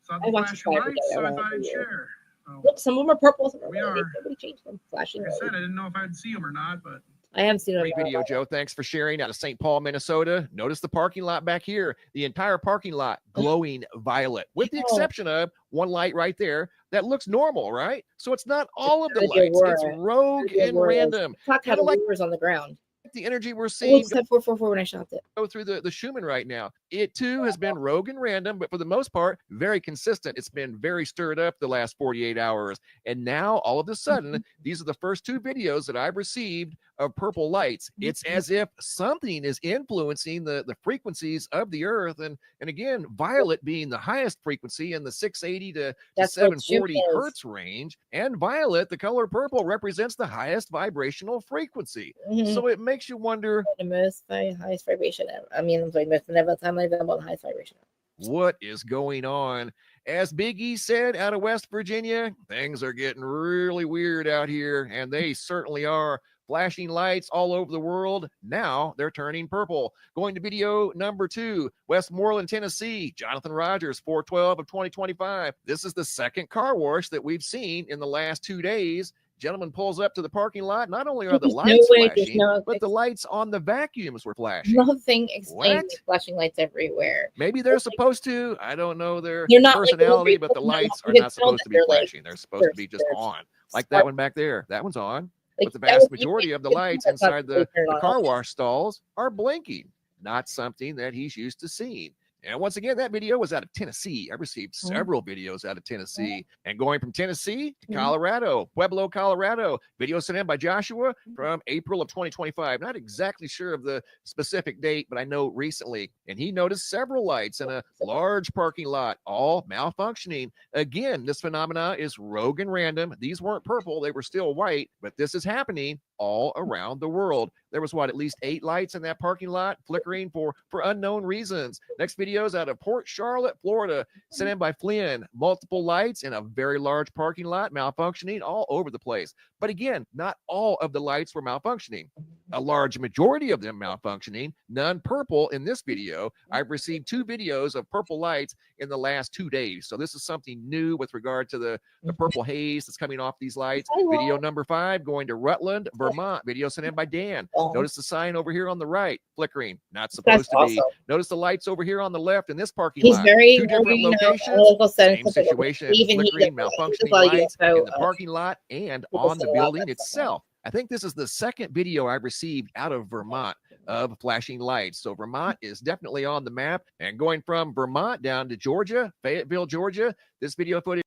saw the flashing lights, so I thought I'd share. So, look, some of them are purple. Some we are. Nobody changed them. Flashing. Like I said, I didn't know if I'd see them or not, but I have seen it. Great video, Joe. Thanks for sharing out of St. Paul, Minnesota. Notice the parking lot back here. The entire parking lot glowing violet, with the exception of one light right there that looks normal, right? So it's not all of the lights. It's rogue and random. Kind of like on the ground. The energy we're seeing go 444 when I shot it. Go through the Schumann right now. It too has been rogue and random, but for the most part, very consistent. It's been very stirred up the last 48 hours. And now all of a sudden, these are the first two videos that I've received of purple lights. It's as if something is influencing the frequencies of the earth. And again, violet being the highest frequency in the 680 to 740 hertz range. And violet, the color purple, represents the highest vibrational frequency. So it makes you wonder, the highest vibration. I mean, I'm sorry, never time I've been about the highest vibration. What is going on? As Big E said out of West Virginia, things are getting really weird out here, and they certainly are. Flashing lights all over the world. Now they're turning purple. Going to video number 2, Westmoreland, Tennessee. Jonathan Rogers, 4/12 of 2025. This is the second car wash that we've seen in the last 2 days. Gentleman pulls up to the parking lot. Not only are the lights flashing, but the lights on the vacuums were flashing. Nothing explains flashing lights everywhere. Maybe they're supposed to. I don't know their personality, but the lights are not supposed to be flashing. They're supposed to be just on. Like that one back there. That one's on. But the vast majority of the lights inside the car wash stalls are blinking. Not something that he's used to seeing. And once again, that video was out of Tennessee. I received several videos out of Tennessee. And going from Tennessee to Colorado, Pueblo, Colorado. Video sent in by Joshua from April of 2025. Not exactly sure of the specific date, but I know recently. And he noticed several lights in a large parking lot, all malfunctioning. Again, this phenomena is rogue and random. These weren't purple. They were still white. But this is happening all around the world. There was at least 8 lights in that parking lot flickering for unknown reasons. Next video is out of Port Charlotte, Florida, sent in by Flynn. Multiple lights in a very large parking lot malfunctioning all over the place. But again, not all of the lights were malfunctioning. a large majority of them malfunctioning, none purple in this video. I've received 2 videos of purple lights in the last 2 days. So this is something new with regard to the purple haze that's coming off these lights. Video number 5 going to Rutland, Vermont. Video sent in by Dan. Notice the sign over here on the right, flickering, not supposed to be. Notice the lights over here on the left in this parking lot. Very, 2 different locations, same situation, flickering, malfunctioning lights in the parking lot and on the building itself. I think this is the second video I received out of Vermont of flashing lights. So Vermont is definitely on the map. And going from Vermont down to Georgia, Fayetteville, Georgia, this video footage.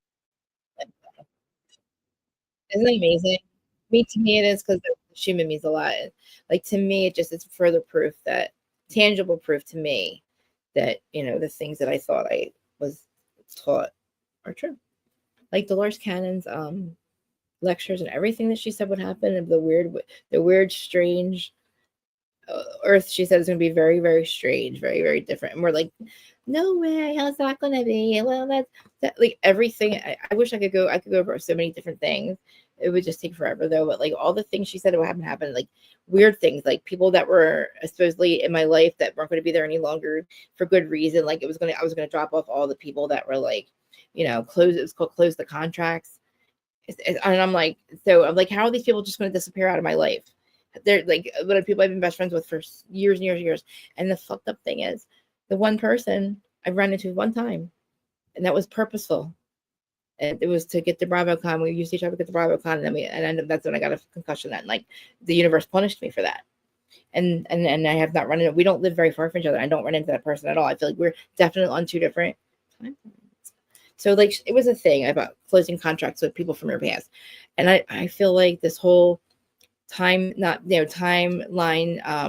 Isn't it amazing? To me, it is, because Schumann means a lot. Like, to me, it's further proof, that tangible proof to me that, the things that I thought I was taught are true. Like Dolores Cannon's lectures and everything that she said would happen, and the weird, strange Earth, she said, is going to be very, very strange, very, very different. And we're like, no way, how's that going to be? Well, that like everything. I wish I could go over so many different things. It would just take forever though. But like all the things she said would happen, like weird things, like people that were supposedly in my life that weren't going to be there any longer for good reason. Like I was going to drop off all the people that were like, close. It was called close the contracts. And I'm like, how are these people just going to disappear out of my life? They're like, what are people I've been best friends with for years and years and years. And the fucked up thing is, the one person I ran into one time, and that was purposeful. And it was to get the BravoCon. We used each other to get the BravoCon, and that's when I got a concussion. That, like, the universe punished me for that. And I have not run into. We don't live very far from each other. I don't run into that person at all. I feel like we're definitely on 2 different timelines. So like it was a thing about closing contracts with people from your past, and I feel like this whole timeline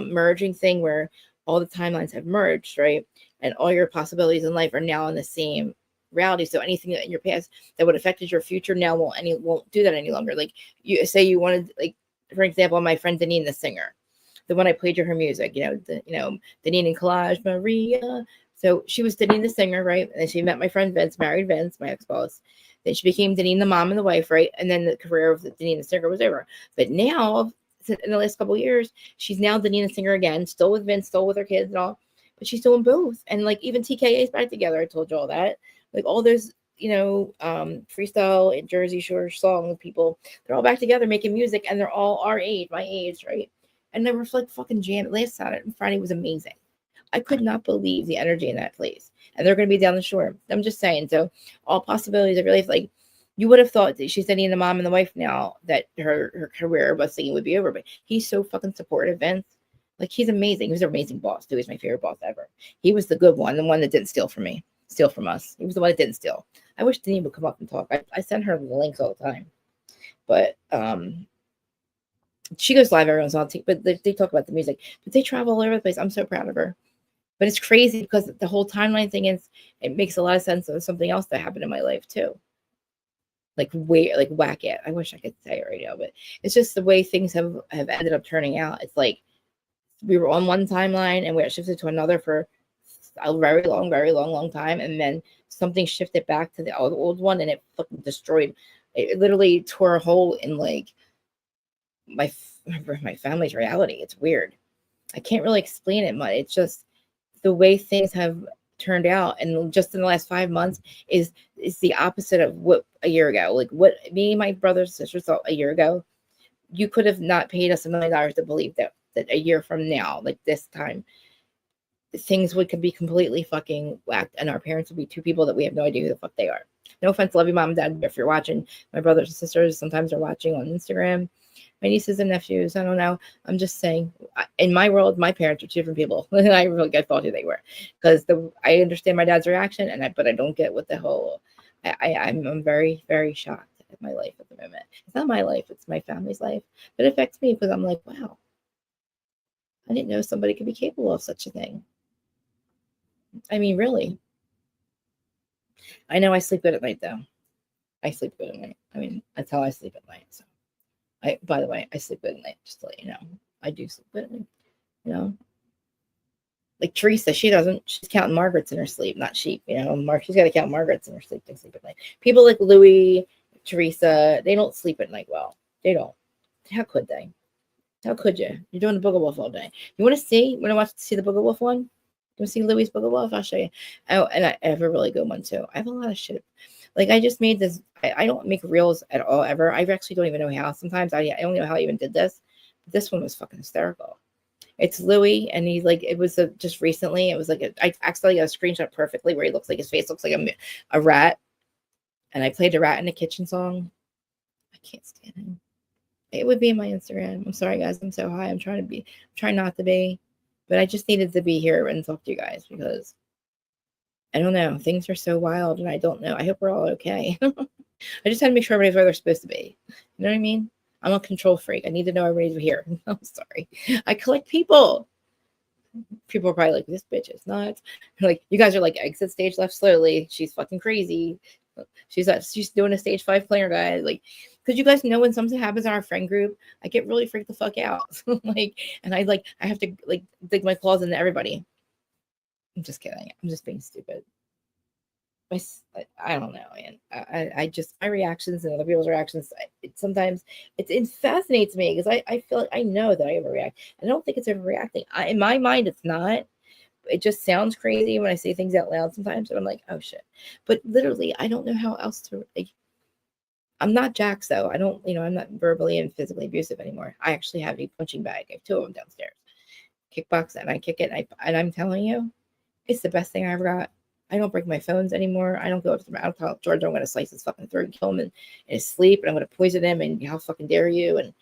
merging thing, where all the timelines have merged, right, and all your possibilities in life are now in the same reality. So anything that in your past that would have affected your future now won't do that any longer. Like you say, you wanted, like, for example, my friend Deneen, the singer, the one I played her music, Deneen and Collage Maria. So she was Deneen the singer, right? And then she met my friend Vince, married Vince, my ex-boss. Then she became Deneen the mom and the wife, right? And then the career of Deneen the singer was over. But now, in the last couple of years, she's now Deneen the singer again, still with Vince, still with her kids and all. But she's doing both. And like even TKA is back together. I told you all that. Like all those, freestyle and Jersey Shore song people, they're all back together making music, and they're all our age, my age, right? And they were like fucking jamming. Last Saturday and Friday was amazing. I could not believe the energy in that place. And they're going to be down the shore. I'm just saying. So all possibilities of your life, like you would have thought that she's sending the mom and the wife now, that her career was singing would be over. But he's so fucking supportive, Vince. Like he's amazing. He was an amazing boss too. He's my favorite boss ever. He was the good one, the one that didn't steal from us. He was the one that didn't steal. I wish Denise would come up and talk. I send her the links all the time. But she goes live every once in a while, but they talk about the music. But they travel all over the place. I'm so proud of her. But it's crazy because the whole timeline thing it makes a lot of sense of something else that happened in my life too. Like whack it. I wish I could say it right now, but it's just the way things have ended up turning out. It's like we were on one timeline and we got shifted to another for a very long time, and then something shifted back to the old one, and it fucking destroyed. It literally tore a hole in like my family's reality. It's weird. I can't really explain it much. It's just the way things have turned out, and just in the last 5 months is the opposite of what a year ago. Like what me and my brothers and sisters thought a year ago. You could have not paid us $1 million to believe that a year from now, like this time, things could be completely fucking whacked, and our parents would be 2 people that we have no idea who the fuck they are. No offense, love you, mom and dad, if you're watching. My brothers and sisters sometimes are watching on Instagram. My nieces and nephews, I don't know. I'm just saying, in my world, my parents are 2 different people. I thought who they were, because I understand my dad's reaction, but I don't get what the whole. I'm very, very shocked at my life at the moment. It's not my life; it's my family's life, but it affects me because I'm like, wow, I didn't know somebody could be capable of such a thing. I mean, really. I know I sleep good at night, though. I sleep good at night. I mean, that's how I sleep at night. So, by the way, I sleep good at night. Just to let you know, I do sleep good at night. Like Teresa, she doesn't. She's counting Margarets in her sleep, not sheep. She's got to count Margarets in her sleep to sleep at night. People like Louis, Teresa, they don't sleep at night well. They don't. How could they? How could you? You're doing the Booger Wolf all day. You want to see? Want to see the Booger Wolf one? You want to see Louis Booger Wolf? I'll show you. Oh, and I have a really good one too. I have a lot of shit. Like I just made this. I don't make reels at all ever. I actually don't even know how. Sometimes I don't know how I even did this. But this one was fucking hysterical. It's Louis, and he's like, it was just recently. It was like I accidentally got a screenshot perfectly where he looks like his face looks like a rat, and I played a rat in the kitchen song. I can't stand him. It would be in my Instagram. I'm sorry, guys. I'm so high. I'm trying not to be, but I just needed to be here and talk to you guys because I don't know. Things are so wild, and I don't know. I hope we're all okay. I just had to make sure everybody's where they're supposed to be. You know what I mean? I'm a control freak. I need to know everybody's here. I'm sorry. I collect people. People are probably like, this bitch is nuts. Like, you guys are like, exit stage left slowly. She's fucking crazy. She's doing a stage 5 player, guys. Like, because you guys know when something happens in our friend group, I get really freaked the fuck out. Like, and I have to like dig my claws into everybody. I'm just kidding. I'm just being stupid. I don't know, man. I just, my reactions and other people's reactions, sometimes it fascinates me because I feel like I know that I overreact. I don't think it's overreacting. In my mind, it's not. It just sounds crazy when I say things out loud sometimes, and I'm like, oh shit. But literally, I don't know how else to. Like, I'm not Jax though. I don't, I'm not verbally and physically abusive anymore. I actually have a punching bag. I have 2 of them downstairs. Kickbox, and I kick it. And I'm telling you, it's the best thing I ever got. I don't break my phones anymore. I don't go up to him. I don't tell George I'm going to slice his fucking throat and kill him in his sleep, and I'm going to poison him, and how fucking dare you? And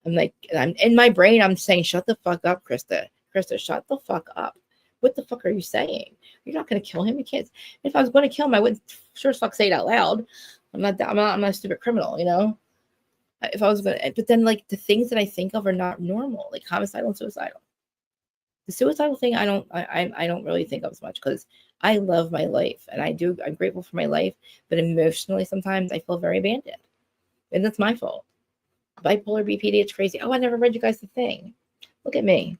I'm like, and I'm in my brain, I'm saying, shut the fuck up, Krista. Krista, shut the fuck up. What the fuck are you saying? You're not going to kill him. You can't. If I was going to kill him, I wouldn't sure as fuck say it out loud. I'm not a stupid criminal, If I was going to, but then like the things that I think of are not normal, like homicidal and suicidal. The suicidal thing, I don't really think of as much because I love my life and I'm grateful for my life, but emotionally sometimes I feel very abandoned, and that's my fault. Bipolar BPD, it's crazy. Oh, I never read you guys the thing. Look at me.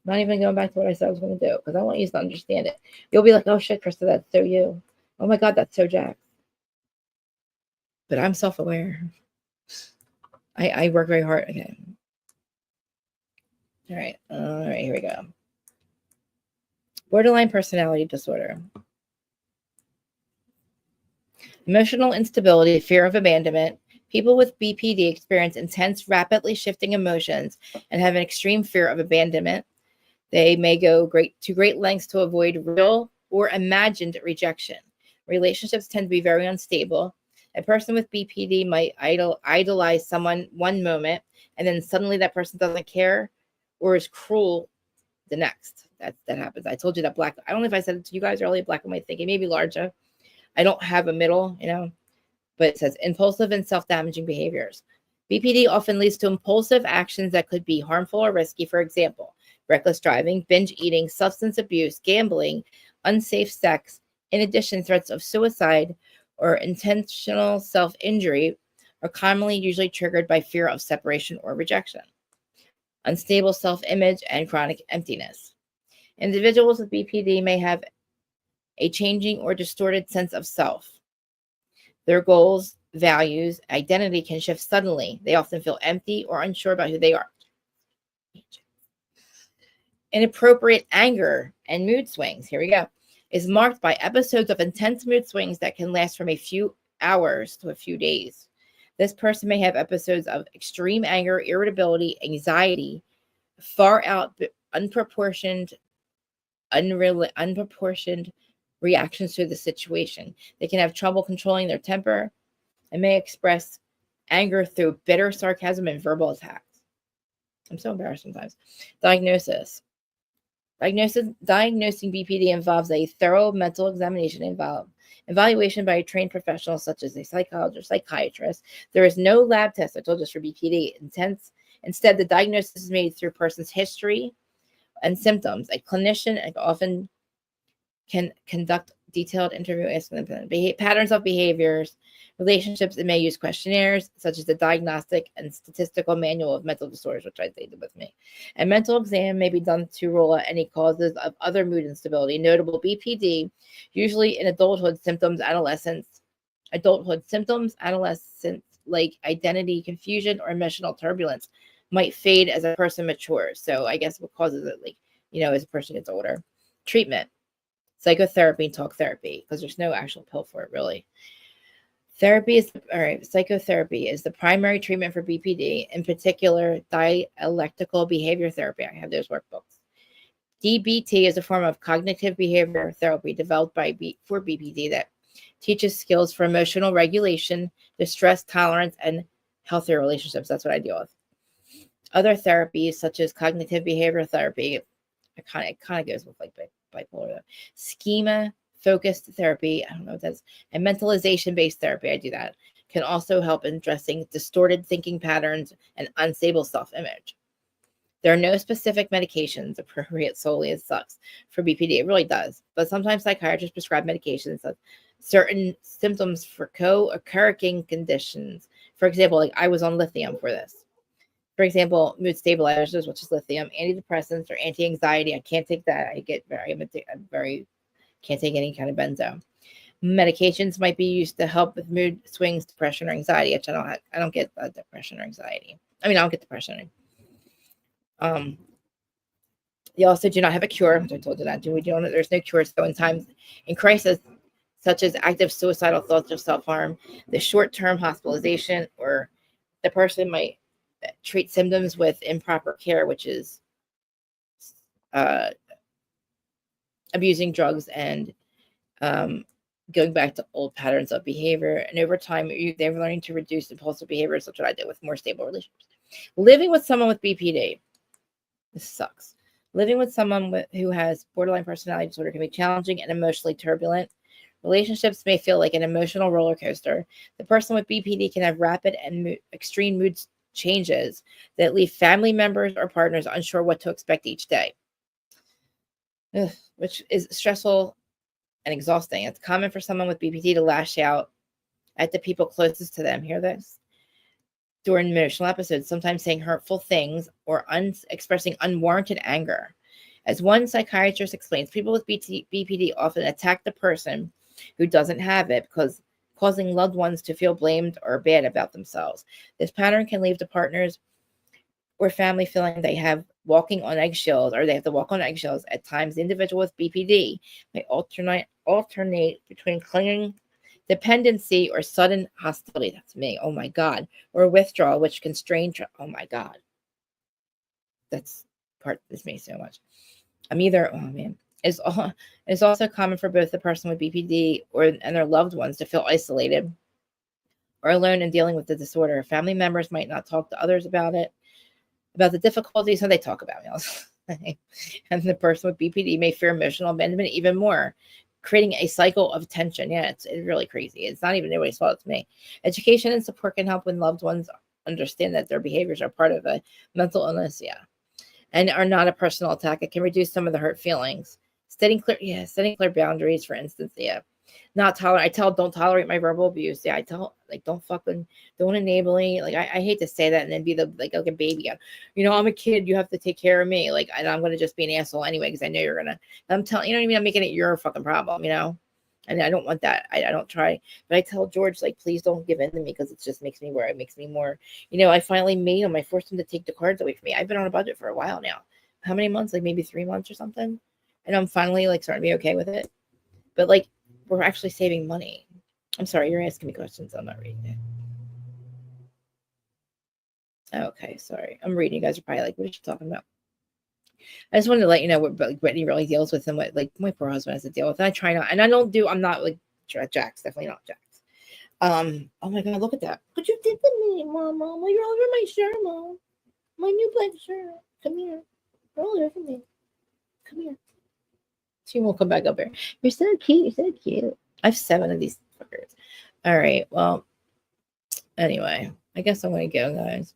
Not even going back to what I said I was going to do because I want you to understand it. You'll be like, oh shit, Krista, that's so you. Oh my God, that's so Jack. But I'm self-aware. I work very hard. Okay. All right, here we go. Borderline personality disorder. Emotional instability, fear of abandonment. People with BPD experience intense, rapidly shifting emotions and have an extreme fear of abandonment. They may go to great lengths to avoid real or imagined rejection. Relationships tend to be very unstable. A person with BPD might idolize someone one moment, and then suddenly that person doesn't care or is cruel the next. That happens. I told you that I don't know if I said it to you guys earlier, black and white thinking, maybe larger. I don't have a middle, but it says impulsive and self-damaging behaviors. BPD often leads to impulsive actions that could be harmful or risky. For example, reckless driving, binge eating, substance abuse, gambling, unsafe sex. In addition, threats of suicide or intentional self-injury are commonly usually triggered by fear of separation or rejection. Unstable self-image and chronic emptiness. Individuals with BPD may have a changing or distorted sense of self. Their goals, values, identity can shift suddenly. They often feel empty or unsure about who they are. Inappropriate anger and mood swings, here we go, is marked by episodes of intense mood swings that can last from a few hours to a few days. This person may have episodes of extreme anger, irritability, anxiety, far out unproportioned reactions to the situation. They can have trouble controlling their temper and may express anger through bitter sarcasm and verbal attacks. I'm so embarrassed sometimes. Diagnosing BPD involves a thorough mental examination evaluation by a trained professional such as a psychologist or psychiatrist. There is no lab test, I told you, for BPD. Instead, the diagnosis is made through a person's history and symptoms. A clinician often can conduct detailed interview, asking them patterns of behaviors, relationships, and may use questionnaires such as the Diagnostic and Statistical Manual of Mental Disorders, which I did with me. A mental exam may be done to rule out any causes of other mood instability. Notable BPD, usually in adulthood symptoms, adolescence, like identity confusion or emotional turbulence. might fade as a person matures. So I guess what causes it, like, as a person gets older. Treatment, psychotherapy, and talk therapy, because there's no actual pill for it, really. Psychotherapy is the primary treatment for BPD, in particular, dialectical behavior therapy. I have those workbooks. DBT is a form of cognitive behavior therapy developed for BPD that teaches skills for emotional regulation, distress tolerance, and healthier relationships. That's what I deal with. Other therapies, such as cognitive behavior therapy, it kind of goes with like bipolar. Schema focused therapy, I don't know what that is, and mentalization based therapy, I do that, can also help in addressing distorted thinking patterns and unstable self image. There are no specific medications appropriate solely, it sucks, for BPD. It really does. But sometimes psychiatrists prescribe medications of certain symptoms for co-occurring conditions. For example, like I was on lithium for this. For example, mood stabilizers, which is lithium, antidepressants, or anti-anxiety. I can't take that. Can't take any kind of benzo. Medications might be used to help with mood swings, depression, or anxiety, which I don't get depression or anxiety. I don't get depression. They also do not have a cure, which I told you that. There's no cure. So in crisis, such as active suicidal thoughts or self-harm, the short-term hospitalization, or the person might treat symptoms with improper care, which is abusing drugs and going back to old patterns of behavior. And over time, they're learning to reduce impulsive behaviors. That's what I did with more stable relationships. Living with someone with BPD. This sucks. Living with someone who has borderline personality disorder can be challenging and emotionally turbulent. Relationships may feel like an emotional roller coaster. The person with BPD can have rapid and extreme mood changes that leave family members or partners unsure what to expect each day, which is stressful and exhausting. It's common for someone with BPD to lash out at the people closest to them. Hear this? During emotional episodes, sometimes saying hurtful things or expressing unwarranted anger. As one psychiatrist explains, people with BPD often attack the person who doesn't have it, because causing loved ones to feel blamed or bad about themselves. This pattern can leave the partners or family feeling they have walking on eggshells, or they have to walk on eggshells. At times, the individual with BPD may alternate between clinging, dependency, or sudden hostility. That's me. Oh my God. Or withdrawal, which can strain. Oh my God. This me so much. It's also common for both the person with BPD and their loved ones to feel isolated or alone in dealing with the disorder. Family members might not talk to others about the difficulties, so they talk about it. And the person with BPD may fear emotional abandonment even more, creating a cycle of tension. Yeah, it's really crazy. It's not even anybody's fault. It's me. Education and support can help when loved ones understand that their behaviors are part of a mental illness, and are not a personal attack. It can reduce some of the hurt feelings. Setting clear boundaries, for instance. Don't tolerate my verbal abuse. I tell, like, don't enable me. Like, I hate to say that and then be like a baby. I'm a kid. You have to take care of me. Like, and I'm going to just be an asshole anyway, because I know you're going to, I'm telling, you know what I mean? I'm making it your fucking problem, and I don't want that. I don't try, but I tell George, like, please don't give in to me, because it just makes me more, I finally made him. I forced him to take the cards away from me. I've been on a budget for a while now. How many months? Like maybe 3 months or something. And I'm finally like starting to be okay with it. But like, we're actually saving money. I'm sorry, you're asking me questions. I'm not reading it. Okay, sorry. I'm reading. You guys are probably like, what is she talking about? I just wanted to let you know what Brittany really deals with and what like my poor husband has to deal with. And I try not, and I'm not like Jax, definitely not Jax. Oh my God, look at that. What you did to me, Mama? You're all over my shirt, Mom. My new black shirt. Come here. You're all over me. Come here. She won't come back up here. You're so cute. You're so cute. I have 7 of these fuckers. All right. Well, anyway, I guess I'm going to go, guys.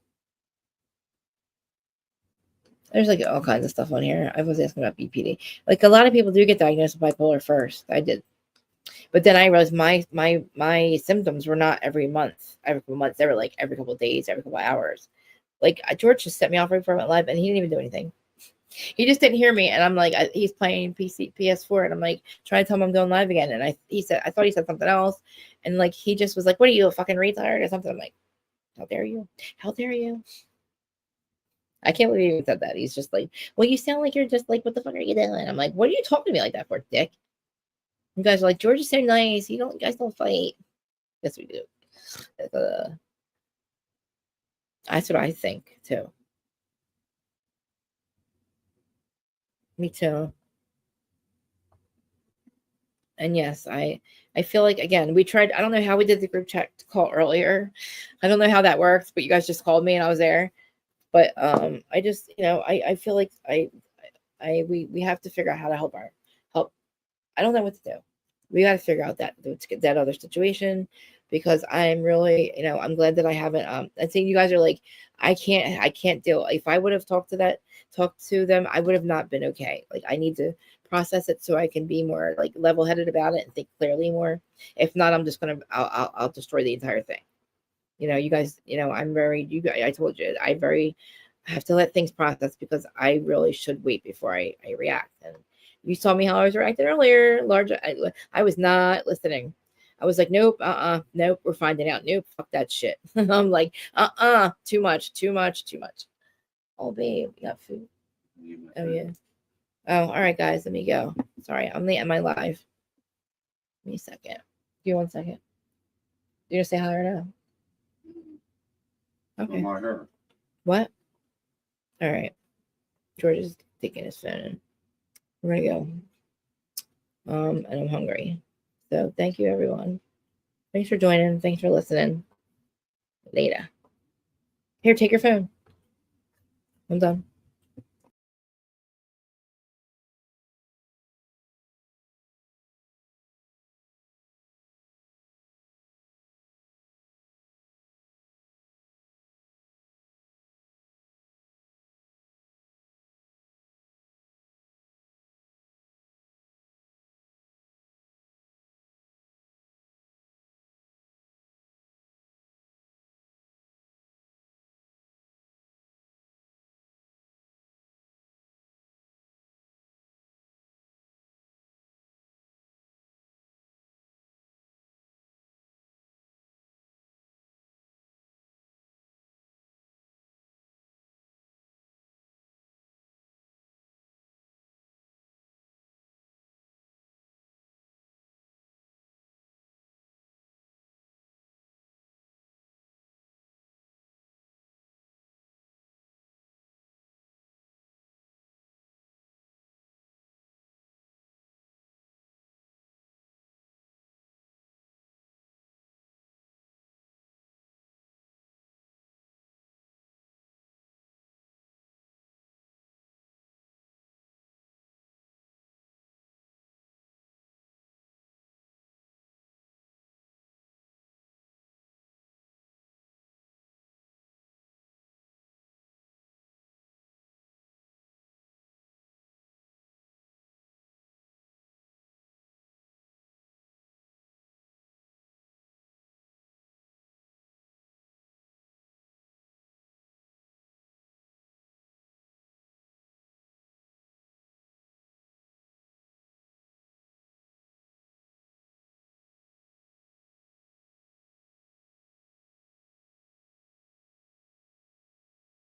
There's like all kinds of stuff on here. I was asking about BPD. Like a lot of people do get diagnosed with bipolar first. I did. But then I realized my symptoms were not every couple months. They were like every couple of days, every couple of hours. Like George just set me off right before I went live, and he didn't even do anything. He just didn't hear me, and I'm like, he's playing PS4, and I'm like trying to tell him I'm going live again, and I thought he said something else, and like he just was like, "What are you, a fucking retard or something?" I'm like, "How dare you? How dare you?" I can't believe he even said that. He's just like, well, you sound like you're just like, what the fuck are you doing? I'm like, what are you talking to me like that for, dick? You guys are like, George is so nice. You guys don't fight. Yes, we do. That's what I think too. Me too. And yes, I feel like, again, we tried. I don't know how we did the group chat call earlier. I don't know how that worked, but you guys just called me and I was there. But I just, I feel like we have to figure out how to help. I don't know what to do. We got to figure out that other situation, because I'm really, I'm glad that I haven't. I think you guys are like, I can't deal. If I would have talked to them, I would have not been okay. Like, I need to process it so I can be more like level-headed about it and think clearly more. If not, I'm just I'll destroy the entire thing. You guys, I'm very, I told you, I have to let things process, because I really should wait before I react. And you saw me how I was reacting earlier. I was not listening. I was like, nope, nope, we're finding out. Nope, fuck that shit. I'm like, too much. Oh, babe, you got food. Oh, yeah. Oh, all right, guys, let me go. Sorry, I'm late on my live. Give me a second. Give you 1 second. You gonna say hi or no? Okay. What? All right. George is taking his phone. We're gonna go. And I'm hungry. So thank you, everyone. Thanks for joining. Thanks for listening. Later. Here, take your phone. I'm done.